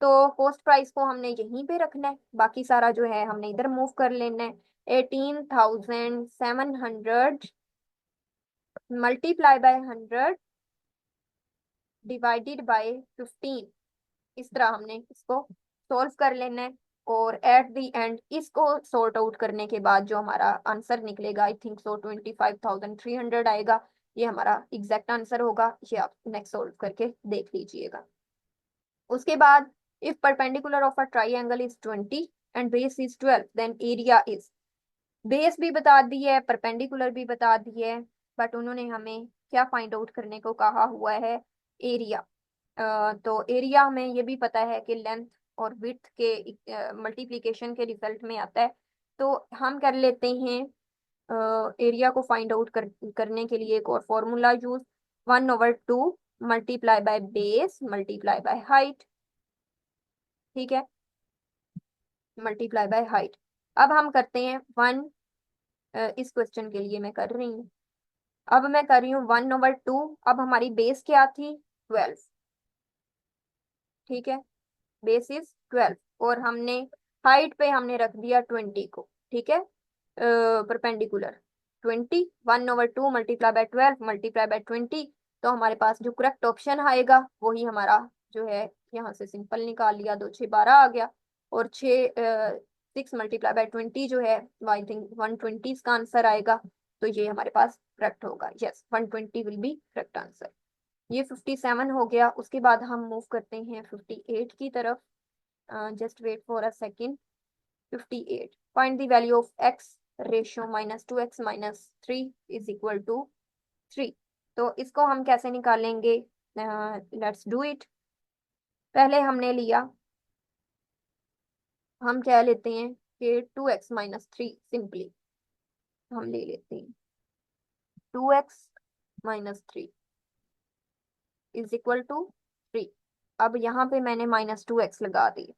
तो कॉस्ट प्राइस को हमने यहीं पे रखना है, बाकी सारा जो है हमने इधर मूव कर लेना है। 18,700 मल्टीप्लाई बाय 100 डिवाइडेड बाय 15। इस तरह हमने इसको सॉल्व कर लेना है। और एट द एंड इसको सॉर्ट आउट करने के बाद जो हमारा आंसर निकलेगा, आई थिंक सो 25,300 आएगा। ये हमारा एग्जैक्ट आंसर होगा। ये आप नेक्स्ट सॉल्व करके देख लीजिएगा। उसके बाद if perpendicular of a triangle is 20 and base is 12 then area is. Base भी बता दी है, परपेंडिकुलर भी बता दी है, बट उन्होंने हमें क्या फाइंड आउट करने को कहा हुआ है? एरिया। तो एरिया हमें ये भी पता है कि लेंथ और विड्थ के मल्टीप्लिकेशन के रिजल्ट में आता है। तो हम कर लेते हैं एरिया को फाइंड आउट करने के लिए एक और formula use. 1/2 multiply by base multiply by height. ठीक है, मल्टीप्लाई बाय हाइट। अब हम करते हैं वन, इस क्वेश्चन के लिए मैं कर रही हूँ। अब मैं कर रही हूँ 1/2। अब हमारी बेस क्या थी? 12। ठीक है, बेस इज 12 और हमने हाइट पे हमने रख दिया 20 को। ठीक है, perpendicular 20। 1/2 multiply by 12 multiply by 20। तो हमारे पास जो करेक्ट ऑप्शन आएगा वही हमारा जो है, यहाँ से सिंपल निकाल लिया, 2 6 12 आ गया। और 6 मल्टीप्लाई बाय 20 जो है, आई थिंक 120 इसका आंसर आएगा। तो ये हमारे पास करेक्ट होगा। Yes, 120 will be correct answer. ये 57 हो गया। उसके बाद हम मूव करते हैं 58 की तरफ। Just wait for a second. 58, find the value of x ratio -2x - 3 is equal to 3। तो इसको हम कैसे निकालेंगे? Let's do it. पहले हमने लिया, हम क्या लेते हैं कि 2x - 3 सिंपली हम ले लेते हैं। 2x - 3 is equal to 3। अब यहाँ पे मैंने -2x लगा दी।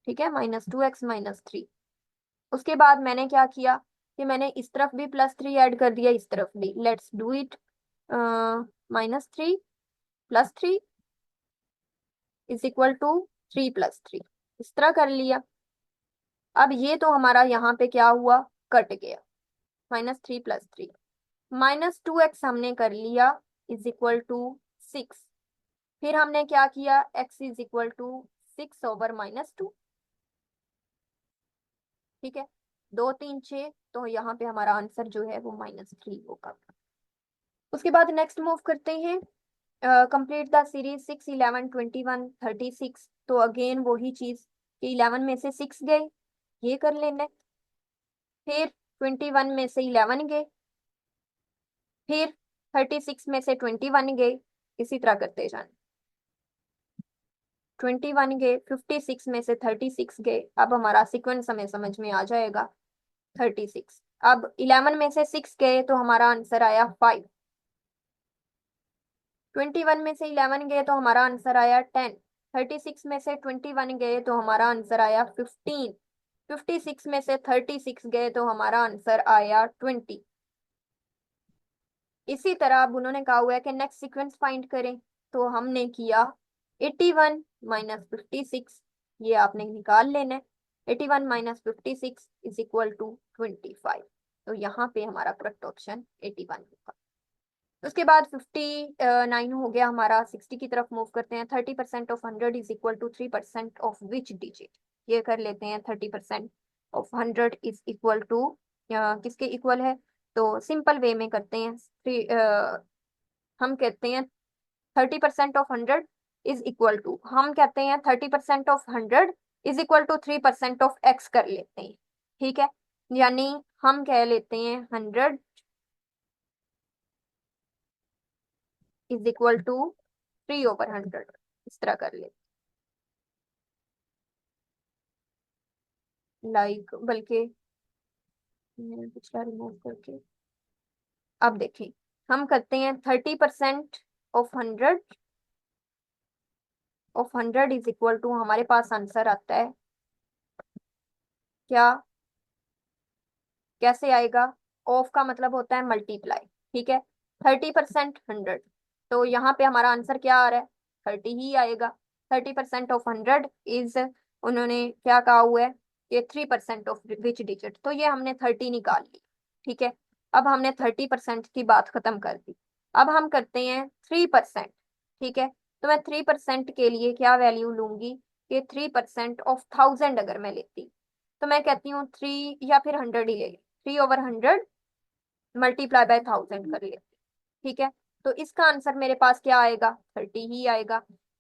ठीक है, -2x - 3। उसके बाद मैंने क्या किया कि मैंने इस तरफ भी +3 ऐड कर दिया, इस तरफ भी। Let's do it. -3 + 3 is equal to 3 + 3। इस तरह कर लिया। अब ये तो हमारा यहाँ पे क्या हुआ? कट गया। -3 + 3 -2x हमने कर लिया इज इक्वल टू 6। फिर हमने क्या किया? x is equal to 6/-2। ठीक है, 2 3 6, तो यहाँ पे हमारा आंसर जो है वो -3 होगा। उसके बाद नेक्स्ट मूव करते हैं। Complete the series 6 11 21 36। तो अगेन वही चीज कि 11 में से 6 गए, ये कर लेना है। फिर 21 में से 11 गए, फिर 36 में से 21 गए, इसी तरह करते जाना। 21 गए, 56 में से 36 गए। अब हमारा सीक्वेंस हमें समझ में आ जाएगा। 36, अब 11 में से 6 गए तो हमारा आंसर आया 5। 21 में से 11 गए तो हमारा आंसर आया 10। 36 में से 21 गए तो हमारा आंसर आया 15। 56 में से 36 गए तो हमारा आंसर आया 20। इसी तरह अब उन्होंने कहा हुआ है कि नेक्स्ट सीक्वेंस फाइंड करें। तो हमने किया 81 - 56, ये आपने निकाल लेना है। 81 - 56 इज इक्वल टू 25। तो यहाँ पे हमारा करेक्ट ऑप्शन 81 होगा। उसके बाद 59 हो गया हमारा। 60 की तरफ मूव करते हैं। 30% of 100 is equal to 3% of which digit? ये कर लेते हैं। 30% ऑफ 100 इज इक्वल टू, किसके इक्वल है? तो सिंपल वे में करते हैं। हम कहते हैं 30% ऑफ 100 इज इक्वल टू, हम कहते हैं 30% of 100 is equal to 3% of x कर लेते हैं। ठीक है, यानी हम कह लेते हैं 100 इज इक्वल टू 3/100। इस तरह कर ले, लाइक बल्कि मैं पिछला रिमूव करके, अब देखें, हम करते हैं 30% ऑफ 100 इज इक्वल टू, हमारे पास आंसर आता है क्या? कैसे आएगा? ऑफ का मतलब होता है मल्टीप्लाई। ठीक है, 30% 100, तो यहाँ पे हमारा आंसर क्या आ रहा है? 30 ही आएगा। 30% ऑफ 100 इज, उन्होंने क्या कहा हुआ है कि 3% ऑफ विच डिजिट? तो ये हमने 30 निकाल ली। ठीक है, अब हमने 30% की बात खत्म कर दी। अब हम करते हैं 3%। ठीक है, तो मैं 3% के लिए क्या वैल्यू लूंगी कि 3% ऑफ 1000 अगर मैं लेती, तो मैं कहती हूँ 3 या फिर 100 ही ले ली, 3/100 मल्टीप्लाई बाय 1000 कर लेती। ठीक है, तो इसका आंसर मेरे पास क्या आएगा, 30 ही आएगा।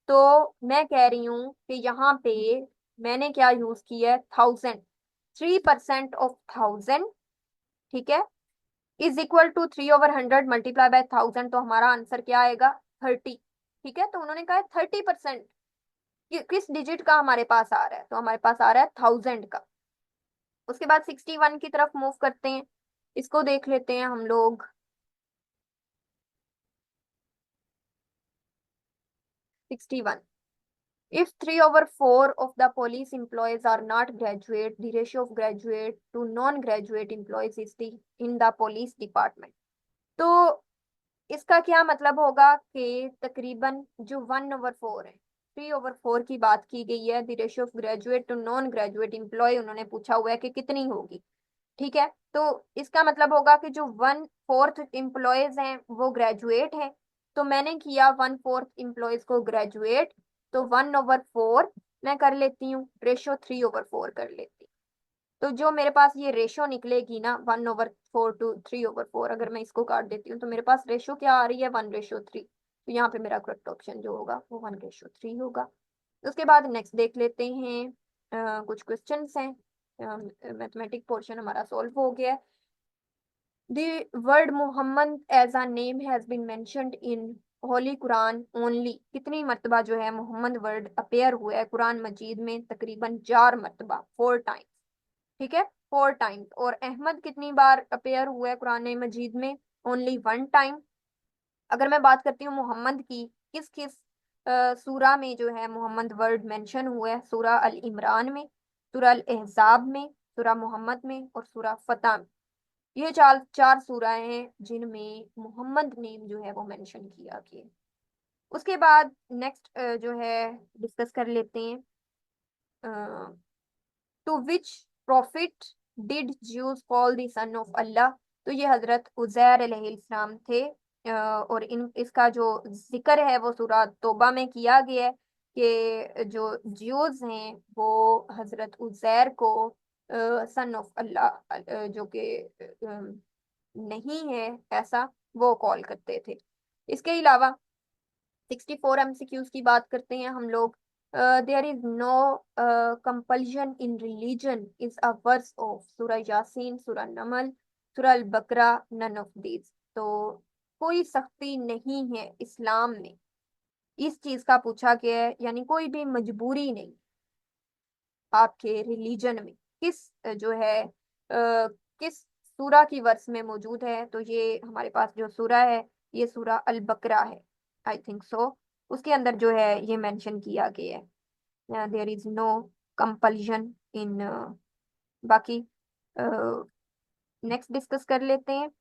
तो मैं कह रही हूँ कि यहाँ पे मैंने क्या यूज किया है, 1000, 3% ऑफ 1000, ठीक है, is equal to 3/100 multiply by 1000, तो हमारा आंसर क्या आएगा, 30। ठीक है, तो उन्होंने कहा है 30% किस डिजिट का हमारे पास आ रहा है, तो हमारे पास आ रहा है 1000 का। उसके बाद 61 की तरफ मूव करते हैं, इसको देख लेते हैं हम लोग। 61, if 3/4 of the police employees are not graduate, the ratio of graduate to non-graduate employees is the in the police department। तो इसका क्या मतलब होगा कि तकरीबन जो 1/4 है, 3/4 की बात की गई है, the ratio of graduate to non graduate employ उन्होंने पूछा हुआ है कि कितनी होगी। ठीक है, तो इसका मतलब होगा कि जो 1/4 एम्प्लॉयज हैं वो ग्रेजुएट हैं, तो मैंने किया 1/4 एम्प्लॉयज को ग्रेजुएट, तो 1/4 मैं कर लेती हूँ, रेशियो 3/4 कर लेती। तो जो मेरे पास ये रेशो निकलेगी ना, 1/4 टू 3/4, अगर मैं इसको काट देती हूँ तो मेरे पास रेशो क्या आ रही है, 1/3। तो यहाँ पे मेरा करेक्ट ऑप्शन जो होगा वो 1/3 होगा। उसके बाद नेक्स्ट देख लेते हैं, कुछ क्वेश्चंस हैं। मैथमेटिक पोर्शन हमारा सॉल्व हो गया है। The word Muhammad as a name has been mentioned in Holy Quran only। कितनी मर्तबा जो है मोहम्मद वर्ड अपेयर हुआ है कुरान मजीद में, तकरीबन 4 मर्तबा, 4 टाइम्स। ठीक है, 4 टाइम्स। और अहमद कितनी बार अपेयर हुआ है कुरान मजीद में, ओनली 1 टाइम। अगर मैं बात करती हूँ मोहम्मद की, किस किस सूरा में जो है मोहम्मद वर्ड मेंशन हुआ है, सूरा अल इमरान में, सूरा अल अहजाब में, सूरा मोहम्मद में और सूरा फतह में। ये चार चार सूराएं हैं जिनमें मोहम्मद नेम जो है वो मेंशन किया गया। उसके बाद नेक्स्ट जो है डिस्कस कर लेते हैं, to which prophet did Jews call the son of Allah. तो ये हजरत उजैर अलैहिस्सलाम थे, और इन इसका जो जिक्र है वो सूरा तौबा में किया गया है कि जो ज्यूज हैं वो हजरत उजैर को सन ऑफ अल्लाह, जो कि नहीं है ऐसा, वो कॉल करते थे। इसके अलावा 64 एमसीक्यूज की बात करते हैं हम लोग। There is no compulsion in religion is a verse of Surah Yasin, सूरह नमल, सूरह अल बकरा, नन ऑफ दीज। तो कोई सख्ती नहीं है इस्लाम में, इस चीज का पूछा गया है, यानी कोई भी मजबूरी नहीं आपके रिलीजन में। किस जो है किस सूरा की वर्स में मौजूद है, तो ये हमारे पास जो सूरा है ये सूरा अल बकरा है, आई थिंक सो। उसके अंदर जो है ये मेंशन किया गया है, देयर इज नो कंपल्शन इन। बाकी नेक्स्ट डिस्कस कर लेते हैं।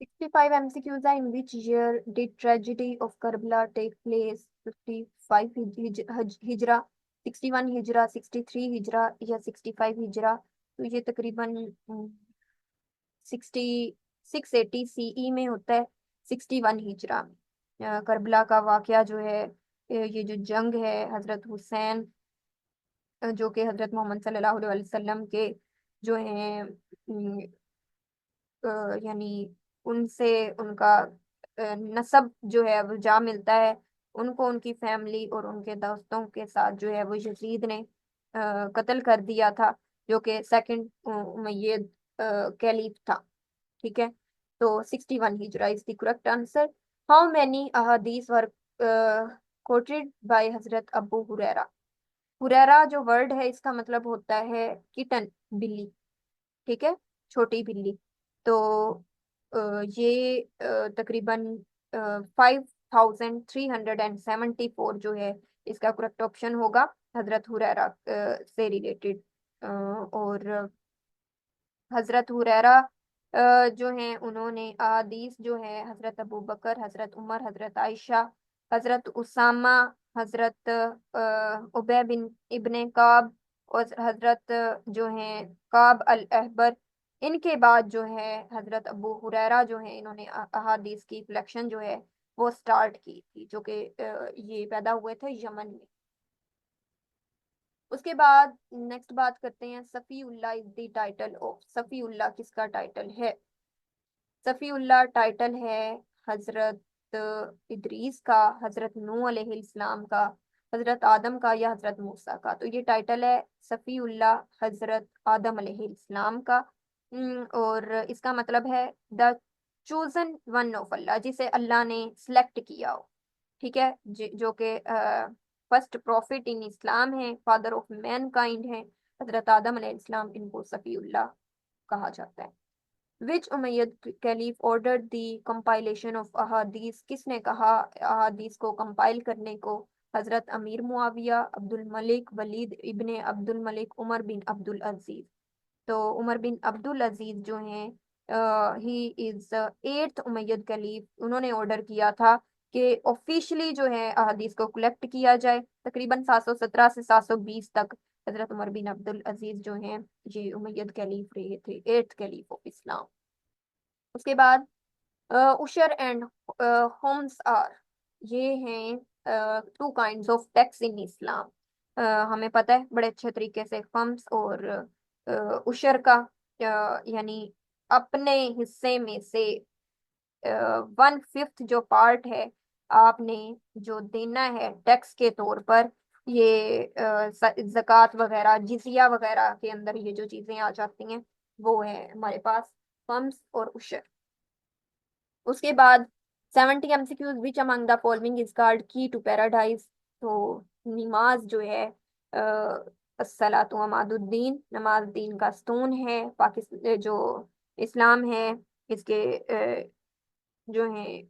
65 MCQs are in which year did tragedy of Karbala take place? 55 हिजरा, 61 हिजरा, 63 हिजरा या 65 हिजरा। तो ये तकरीबन 680 में होता है, 61 हिजरा में। करबला का वाकया जो है, ये जो जंग है हजरत हुसैन, जो कि हजरत मोहम्मद सल्लल्लाहु अलैहि वसल्लम के जो है यानी उनसे उनका नसब जो है वो जा मिलता है, उनको उनकी फैमिली और उनके दोस्तों के साथ जो है वो यजीद ने कत्ल कर दिया था, जो कि सेकंड उमय्यद कैलीफ था। ठीक है, तो 61 हिजरा is the correct answer. How many अहादीस वर कोटेड बाय हजरत अबू हुरैरा। हुरैरा जो वर्ड है इसका मतलब होता है किटन, बिल्ली। ठीक है, छोटी बिल्ली। तो ये तकरीबन 5374 जो है इसका करेक्ट ऑप्शन होगा, हजरत हुरैरा से रिलेटेड। और हजरत हुरैरा जो हैं उन्होंने अहादीस जो है हजरत अबू बकर, हजरत उमर, हजरत आयशा हजरत उसामा, हजरत उबय बिन इब्ने काब और हजरत जो हैं काब अल अहबर। इनके बाद जो है हजरत अबू हुरैरा जो है, इन्होंने अहादीस की कलेक्शन जो है वो स्टार्ट की थी, जो कि ये पैदा हुए थे यमन में। उसके बाद नेक्स्ट बात करते हैं, Safiullah is the title of, Safiullah किसका टाइटल है? सफीउल्लाह टाइटल है हजरत इदरीस का, हजरत नूह अलैहिस्सलाम का, हजरत आदम का या हजरत मूसा का। तो ये टाइटल है सफीउल्लाह हजरत आदम अलैहिस्सलाम का। और इसका मतलब है द चोजन वन ऑफ अल्लाह, जिसे अल्लाह ने सिलेक्ट किया हो। ठीक है, जो कि फर्स्ट प्रॉफिट इन इस्लाम है, फादर ऑफ मैन काइंड है हजरत आदम अलैहिस्सलाम, इनको सफीउल्लाह कहा जाता है। Which Umayyad caliph ordered the compilation of अहादीस, किसने कहा अहादीस को कंपाइल करने को? हजरत अमीर मुआविया, अब्दुल मलिक वलीद इब्ने अब्दुल मलिक, उमर बिन अब्दुल अजीज। तो उमर बिन अब्दुल अजीज जो हैं, ही इज एट्थ उमैयद खलीफ, उन्होंने ऑर्डर किया था कि ऑफिशियली जो है अहदीस को कलेक्ट किया जाए। तकरीबन 717 से 720 तक हजरत उमर बिन अब्दुल अजीज जो हैं ये उमैयद खलीफ रहे थे, एट्थ खलीफ ऑफ इस्लाम। उसके बाद उशर एंड होम्स आर, ये हैं two kinds of tax in Islam. हमें पता है बड़े अच्छे तरीके से खम्स और उशर का, यानी अपने हिस्से में से 1/5 जो पार्ट है आपने जो देना है टैक्स के तौर पर। ये जक़ात वगैरह जिजिया वगैरह के अंदर ये जो चीजें आ जाती हैं वो है हमारे पास खम्स और उशर। उसके बाद 70 MCQs which among the following is called की टू पैराडाइज। तो नमाज जो है अस्सलातु अमादुद्दीन, नमाज दीन का स्तून है। पाकिस्तान जो इस्लाम है इसके जो है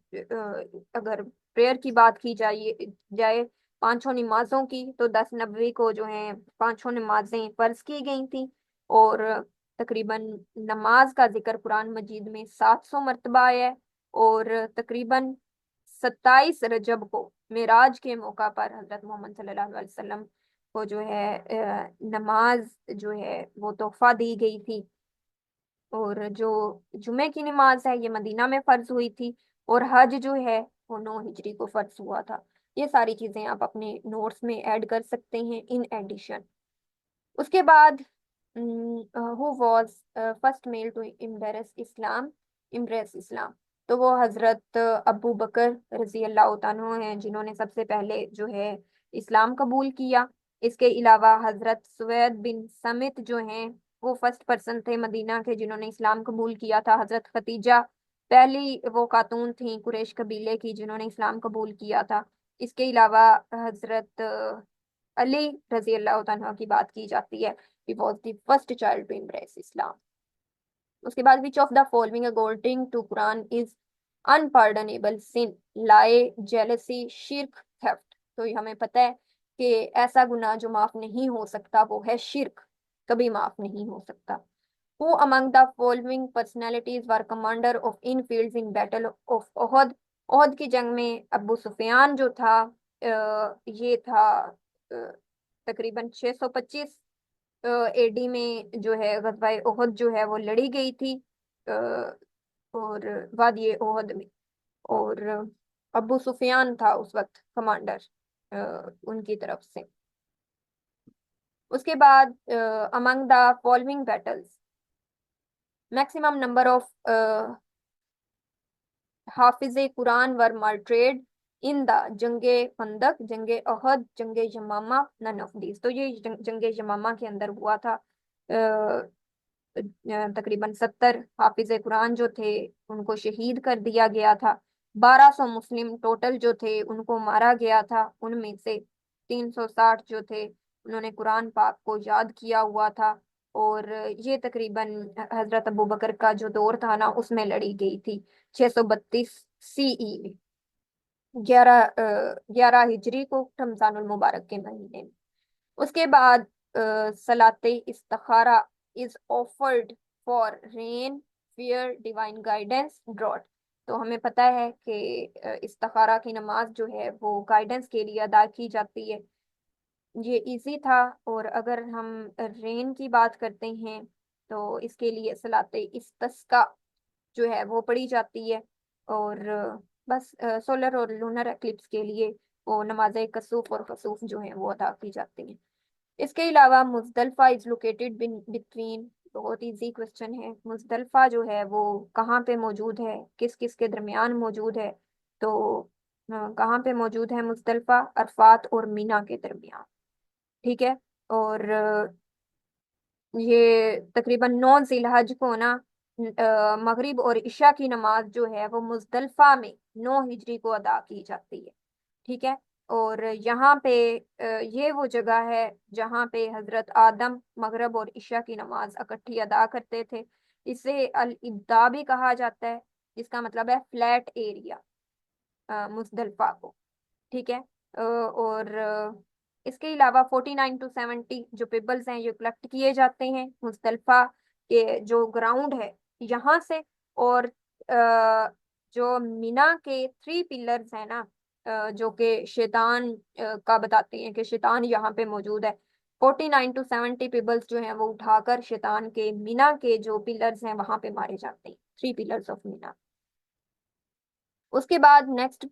अगर प्रेयर की बात की जाए पांचों नमाजों की, तो 10 नबवी को जो है पांचों नमाजें फर्ज की गई थी। और तकरीबन नमाज का जिक्र कुरान मजीद में 700 मरतबा है। और तकरीबन 27 रजब को मेराज के मौका पर हजरत मोहम्मद सल्लल्लाहु अलैहि वसल्लम को जो है नमाज जो है वो तोहफा दी गई थी। और जो जुमे की नमाज है ये मदीना में फर्ज हुई थी। और हज जो है वो 9 हिजरी को फर्ज हुआ था। ये सारी चीजें आप अपने नोट्स में ऐड कर सकते हैं इन एडिशन। उसके बाद who was first male to embrace Islam. तो वो हजरत अबू बकर रजी अल्लाह तआला हैं जिन्होंने सबसे पहले जो है इस्लाम कबूल किया। इसके अलावा हजरत सुवैद बिन समित जो हैं वो फर्स्ट पर्सन थे मदीना के जिन्होंने इस्लाम कबूल किया था। हजरत खतीजा पहली वो खातून थी कुरैश कबीले की जिन्होंने इस्लाम कबूल किया था। इसके अलावा हजरत अली रजी अल्लाह तआला की बात की जाती है, he was the first child to embrace Islam। उसके बाद which of the following according to Quran is unpardonable sin? Lie, jealousy, शिर्क, थेफ्ट। तो ये हमें पता है कि ऐसा गुनाह जो माफ नहीं हो सकता वो है शिर्क, कभी माफ नहीं हो सकता। Who among the following personalities were commander of in fields in battle of Uhud? Uhud की जंग में अबू सुफियान जो था ये था तकरीबन 625 एडी में जो है गज़वाए ओहद जो है वो लड़ी गई थी अ, और वादिये ओहद में। और अबू सुफियान था उस वक्त कमांडर उनकी तरफ से। उसके बाद among the following battles maximum number of हाफिजे Quran were martyred in the जंगे खंदक, जंगे अहद, जंगे यमामा, नन ऑफ दीज। तो ये जंगे यमामा के अंदर हुआ था। तकरीबन 70 हाफिज कुरान जो थे उनको शहीद कर दिया गया था। 1200 मुस्लिम टोटल जो थे उनको मारा गया था। उनमें से 360 जो थे उन्होंने कुरान पाक को याद किया हुआ था। और ये तकरीबन हजरत अबू बकर का जो दौर था ना उसमें लड़ी गई थी 632 सीई में, 11 हिजरी को रमजानुल मुबारक के महीने में। उसके बाद सलाते इस्तिखारा is offered for rain, fear, divine guidance, drought. तो हमें पता है कि इस्तिखारा की नमाज जो है वो गाइडेंस के लिए अदा की जाती है। ये इजी था। और अगर हम रेन की बात करते हैं तो इसके लिए सलाते इस्तिस्का जो है वो पढ़ी जाती है। और बस सोलर और लूनर एक्लिप्स के लिए वो नमाज कसूफ और खसूफ जो है वो अदा की जाती हैं। इसके अलावा मुजदलफा इज लोकेटेड बिटवीन, बहुत इजी क्वेश्चन है, मुजदलफा जो है वो कहाँ पे मौजूद है, किस किस के दरमियान मौजूद है। तो कहाँ पे मौजूद है मुजदलफा? अरफात और मीना के दरमियान। ठीक है। और ये तकरीबन 9 जिलहज को ना मगरिब और इशा की नमाज जो है वो मुजदलफा में 9 हिजरी को अदा की जाती है। ठीक है। और यहाँ पे ये वो जगह है जहाँ पे हजरत आदम मगरिब और इशा की नमाज इकट्ठी अदा करते थे। इसे अल इब्दा भी कहा जाता है, जिसका मतलब है फ्लैट एरिया, मुजदलफा को। ठीक है। और इसके अलावा 49 to 70 जो पिबल्स हैं ये कलेक्ट किए जाते हैं मुजदलफा के जो ग्राउंड है यहाँ से। और जो मीना के 3 पिलर्स हैं ना, जो कि शैतान का बताते हैं कि शैतान यहाँ पे मौजूद है। 49 to 70 पिबल्स जो हैं वो उठाकर शैतान के मीना के जो पिलर्स हैं वहां पे मारे जाते हैं, 3 पिलर्स ऑफ मीना। उसके बाद नेक्स्ट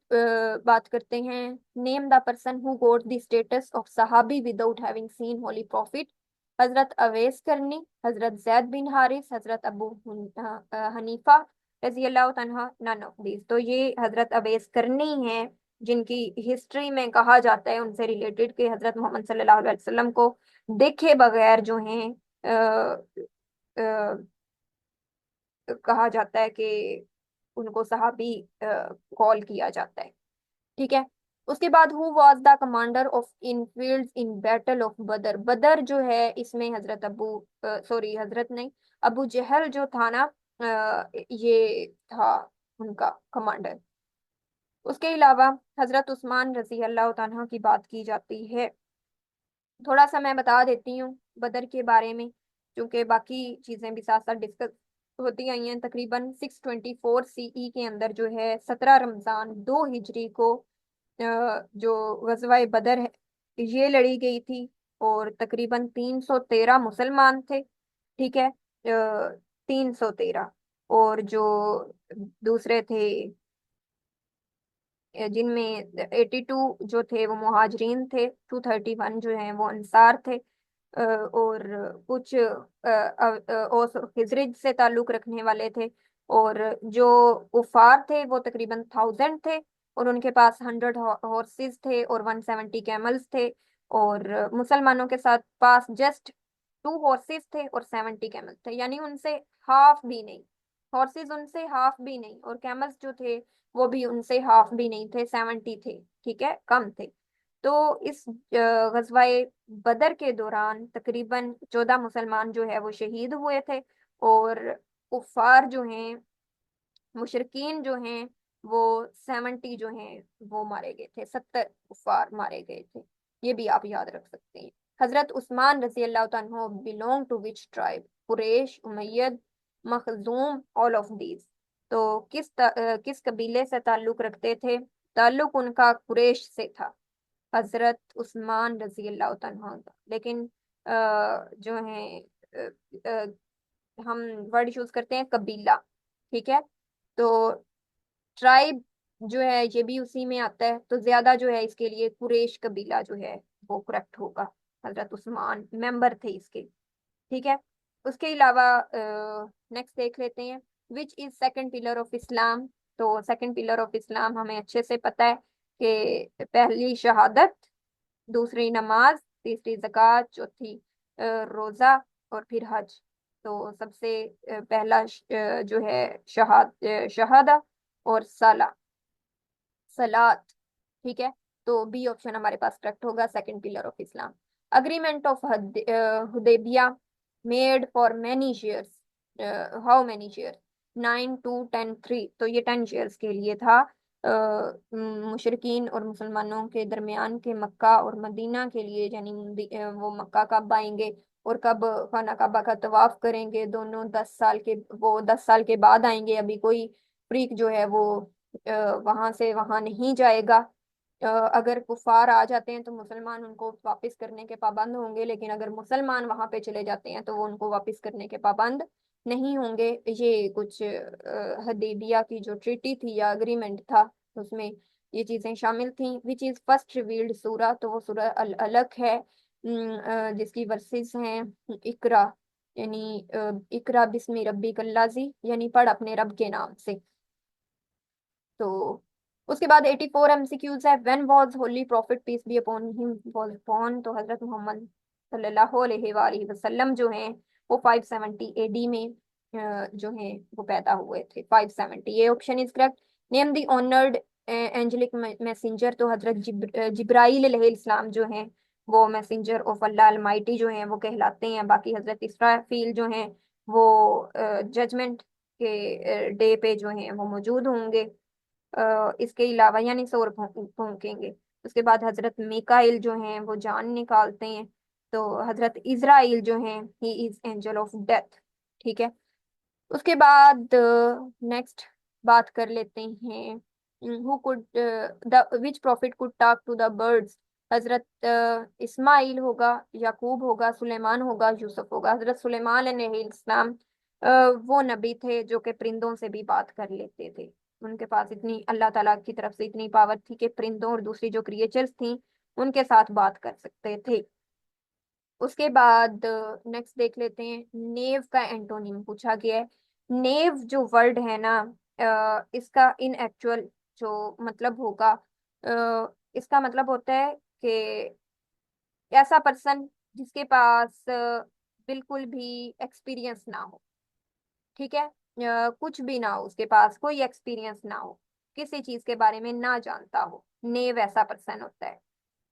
बात करते हैं, name the person who got the status of सहाबी without having seen holy prophet. हजरत अवैस करनी, हजरत जैद बिन हारिस, हजरत हनीफा रजी अल्लाह तन्हा, नन ऑफ दीज। तो ये हजरत अवैस करनी हैं जिनकी हिस्ट्री में कहा जाता है उनसे रिलेटेड कि हजरत मोहम्मद सल्लल्लाहु अलैहि वसल्लम को देखे बगैर जो हैं कहा जाता है कि उनको सहाबी कॉल किया जाता है। ठीक है। उसके बाद who was the commander of Enfield in battle of बदर। बदर जो है इसमें हजरत हजरत नहीं, अबू जहल जो था ना, ये था उनका कमांडर। उसके अलावा हजरत उस्मान रजी अल्लाह तआला की बात की जाती है। थोड़ा सा मैं बता देती हूँ बदर के बारे में, क्योंकि बाकी चीजें भी साथ साथ डिस्कस होती आई हैं। तकरीबन 624 CE के अंदर जो है 17 रमजान 2 हिजरी को जो गजवा बदर है ये लड़ी गई थी। और तकरीबन 313 मुसलमान थे। ठीक है। 313। और जो दूसरे थे जिनमें 82 जो थे वो मुहाजिरीन थे, 231 जो है वो अंसार थे। और कुछ ओस खिजरिज से ताल्लुक रखने वाले थे। और जो कुफार थे वो तकरीबन 1000 थे। और उनके पास 100 हॉर्सेस थे और 170 कैमल्स थे। और मुसलमानों के साथ पास जस्ट 2 हॉर्सेस थे और 70 कैमल्स थे, यानी उनसे हाफ भी नहीं। हॉर्सेस उनसे हाफ भी नहीं और कैमल्स जो थे वो भी उनसे हाफ भी नहीं थे, 70 थे। ठीक है, कम थे। तो इस गजवाए बदर के दौरान तकरीबन 14 मुसलमान जो है वो शहीद हुए थे। और कुफार जो हैं, मुशरकीन जो हैं, वो 70 जो हैं वो मारे गए थे, 70 कुफार मारे गए थे। ये भी आप याद रख सकते हैं। हजरत उस्मान रजी अल्लाह तआला बिलोंग टू विच ट्राइब? कुरैश, उमैयद, मखजूम, ऑल ऑफ दीज। तो किस कबीले से ताल्लुक रखते थे? ताल्लुक उनका कुरैश से था, हजरत उस्मान रजी अल्लाह तआला का। लेकिन जो है हम वर्ड यूज करते हैं कबीला। ठीक है। तो ट्राइब जो है ये भी उसी में आता है, तो ज्यादा जो है इसके लिए कुरैश कबीला जो है वो करेक्ट होगा। हजरत उस्मान मेंबर थे इसके। ठीक है। उसके अलावा नेक्स्ट देख लेते हैं, which is second pillar of इस्लाम। तो सेकंड पिलर ऑफ इस्लाम हमें अच्छे से पता है कि पहली शहादत, दूसरी नमाज, तीसरी ज़कात, चौथी रोजा, और फिर हज। तो सबसे पहला जो है शहादा और सलात। ठीक है। तो बी ऑप्शन हमारे पास करेक्ट होगा, second pillar of Islam. Agreement of Hudaybiyyah made for many years, how many years? 9 to 10 3। तो ये 10 ईयर्स के लिए था। मुशरकीन और मुसलमानों के दरमियान के मक्का और मदीना के लिए, यानी वो मक्का कब आएंगे और कब खाना काबा का तवाफ करेंगे, दोनों 10 साल के, वो 10 साल के बाद आएंगे। अभी कोई तफरीक जो है वो वहां से वहां नहीं जाएगा। अगर कुफार आ जाते हैं तो मुसलमान उनको वापस करने के पाबंद होंगे, लेकिन अगर मुसलमान वहां पे चले जाते हैं तो वो उनको वापस करने के पाबंद नहीं होंगे। ये कुछ हदीबिया की जो ट्रीटी थी या अग्रीमेंट था, उसमें ये चीजें शामिल थी। विच इज फर्स्ट रिवील्ड सूरा, तो वो सूरा अल अलग है, जिसकी वर्सेस हैं इकरा, यानी इकरा बिस्मि रब्बी कल्लाजी, यानी पढ़ अपने रब के नाम से। तो उसके बाद 84 एमसीक्यूज है। When was holy prophet peace be upon him was born, तो हजरत मोहम्मद सल्लल्लाहु अलैहि वसल्लम जो हैं वो 570 एडी में जो हैं वो पैदा हुए थे। 570, ये option is correct. Name the honoured angelic messenger, तो हजरत जिब्राइल अलैहिस्सलाम जो हैं वो मैसेंजर ऑफ अल्लाह अलमाइटी जो हैं वो कहलाते हैं। बाकी हजरत इसराफील जो हैं वो जजमेंट के डे पे जो हैं वो मौजूद होंगे, इसके अलावा, यानी सौर फूकेंगे। उसके बाद हजरत मिकाइल जो हैं वो जान निकालते हैं। तो हजरत इजराइल जो हैं he is angel of death. ठीक है। उसके बाद नेक्स्ट बात कर लेते हैं, who could the which prophet could talk to the birds. Hazrat Ismail होगा, याकूब होगा, सुलेमान होगा, यूसुफ होगा। हजरत सुलेमान अलैहिस्सलाम वो नबी थे जो कि परिंदों से भी बात कर लेते थे। उनके पास इतनी, अल्लाह ताला की तरफ से इतनी पावर थी कि परिंदों और दूसरी जो क्रिएचर्स थी उनके साथ बात कर सकते थे। उसके बाद नेक्स्ट देख लेते हैं, नेव का एंटोनिम पूछा गया है। नेव जो वर्ड है ना, इसका इन एक्चुअल जो मतलब होगा, इसका मतलब होता है कि ऐसा पर्सन जिसके पास बिल्कुल भी एक्सपीरियंस ना हो। ठीक है। कुछ भी ना हो, उसके पास कोई एक्सपीरियंस ना हो, किसी चीज के बारे में ना जानता हो, नेव ऐसा पर्सन होता है।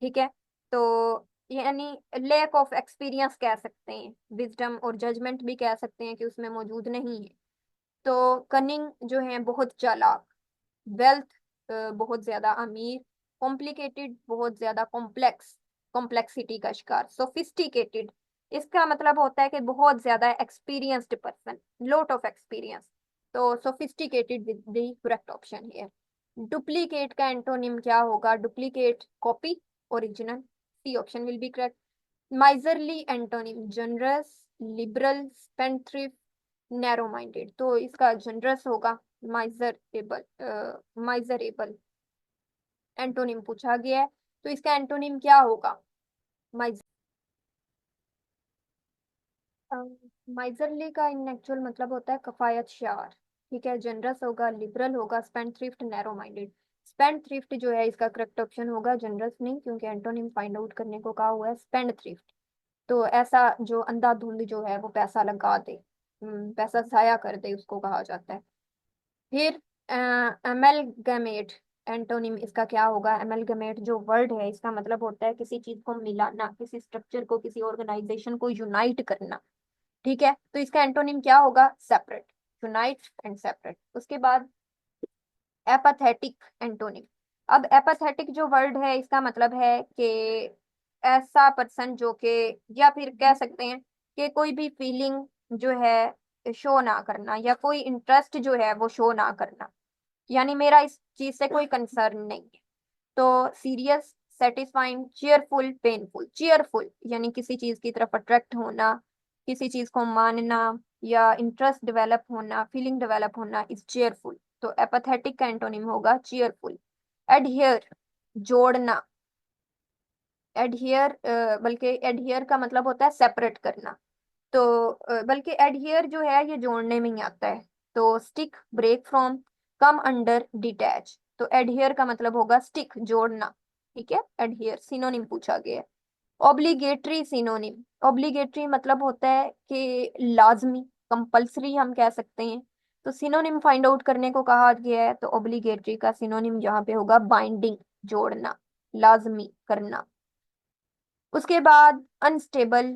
ठीक है। तो यानी लैक ऑफ एक्सपीरियंस कह सकते हैं, विजडम और जजमेंट भी कह सकते हैं कि उसमें मौजूद नहीं है। तो कनिंग जो है बहुत चालाक, वेल्थ बहुत ज्यादा अमीर, कॉम्प्लिकेटेड बहुत ज्यादा कॉम्प्लेक्स, कॉम्प्लेक्सिटी का शिकार, सोफिस्टिकेटेड, इसका मतलब होता है कि बहुत ज्यादा experienced person, lot of experience. तो sophisticated with the correct option here. Duplicate का एंटोनिम क्या होगा? Duplicate, copy, original. C option will be correct. Miserly antonym generous, liberal, spendthrift, narrow minded, तो इसका जनरस होगा। माइजरेबल, माइजरेबल एंटोनिम पूछा गया है, तो इसका एंटोनिम क्या होगा? माइज माइजरली का इन एक्चुअल मतलब होता है कफायत शार। ठीक है। जनरस होगा, लिबरल होगा, spend thrift, narrow minded. Spend thrift जो है इसका करेक्ट ऑप्शन होगा, जनरस नहीं, क्योंकि एंटोनिम फाइंड आउट करने को कहा हुआ है स्पेंड थ्रिफ्ट। तो ऐसा जो अंधाधुंध जो है वो पैसा लगा दे, पैसा जाया कर दे, उसको कहा जाता है। फिर एमेलगमेट एंटोनिम इसका क्या होगा? एमेलगमेट जो वर्ड है इसका मतलब होता है किसी चीज को मिलाना, किसी स्ट्रक्चर को, किसी ऑर्गेनाइजेशन को यूनाइट करना। ठीक है। तो इसका एंटोनिम क्या होगा? Separate, unite and separate. उसके बाद एपाथेटिक एंटोनिम। अब एपाथेटिक जो वर्ड है इसका मतलब है कि ऐसा पर्सन जो कि, या फिर कह सकते हैं कि कोई भी फीलिंग जो है शो ना करना, या कोई इंटरेस्ट जो है वो शो ना करना, यानी मेरा इस चीज से कोई कंसर्न नहीं है। तो serious, satisfying, cheerful, painful. Cheerful यानी किसी चीज की तरफ अट्रैक्ट होना, किसी चीज को मानना, या इंटरेस्ट डेवलप होना, फीलिंग डेवलप होना, इज चीयरफुल। तो एपाथेटिक का एंटोनिम होगा चीयरफुल। एडहियर, जोड़ना। एडहियर, बल्कि एडहियर का मतलब होता है सेपरेट करना। तो बल्कि एडहियर जो है ये जोड़ने में ही आता है। तो stick, break from, come under, detach. तो एडहियर का मतलब होगा स्टिक, जोड़ना। ठीक है। एडहियर सिनोनिम पूछा गया है। Obligatory synonym. ऑब्लिगेटरी मतलब होता है कि लाजमी, कंपल्सरी हम कह सकते हैं। तो सिनोनिम फाइंड आउट करने को कहा गया है, तो ऑब्लिगेटरी का सिनोनिम यहाँ पे होगा बाइंडिंग, जोड़ना, लाजमी करना। उसके बाद अनस्टेबल,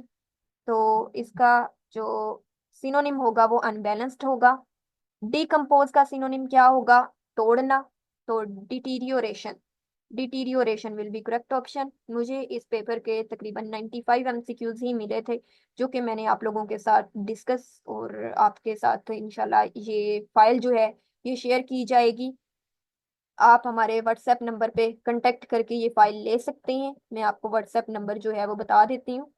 तो इसका जो सिनोनिम होगा वो अनबैलेंस्ड होगा। डिकम्पोज का सिनोनिम क्या होगा? तोड़ना। तो deterioration, deterioration will be correct option. मुझे इस पेपर के तकरीबन 95 एमसीक्यूज ही मिले थे, जो कि मैंने आप लोगों के साथ डिस्कस और आपके साथ इंशाल्लाह ये फाइल जो है ये शेयर की जाएगी। आप हमारे व्हाट्सएप नंबर पे कांटेक्ट करके ये फाइल ले सकते हैं। मैं आपको व्हाट्सएप नंबर जो है वो बता देती हूँ।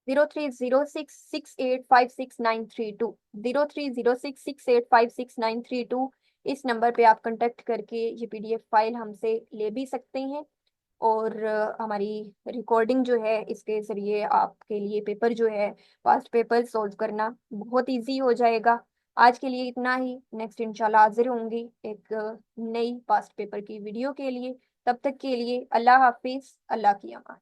0306685693 2। 0306685693 2। इस नंबर पे आप कांटेक्ट करके ये पीडीएफ फाइल हमसे ले भी सकते हैं। और हमारी रिकॉर्डिंग जो है इसके जरिए आपके लिए पेपर जो है, पास्ट पेपर सॉल्व करना बहुत इजी हो जाएगा। आज के लिए इतना ही। नेक्स्ट इंशाल्लाह हाजिर होंगी एक नई पास्ट पेपर की वीडियो के लिए। तब तक के लिए अल्लाह हाफिज, अल्लाह की अमान।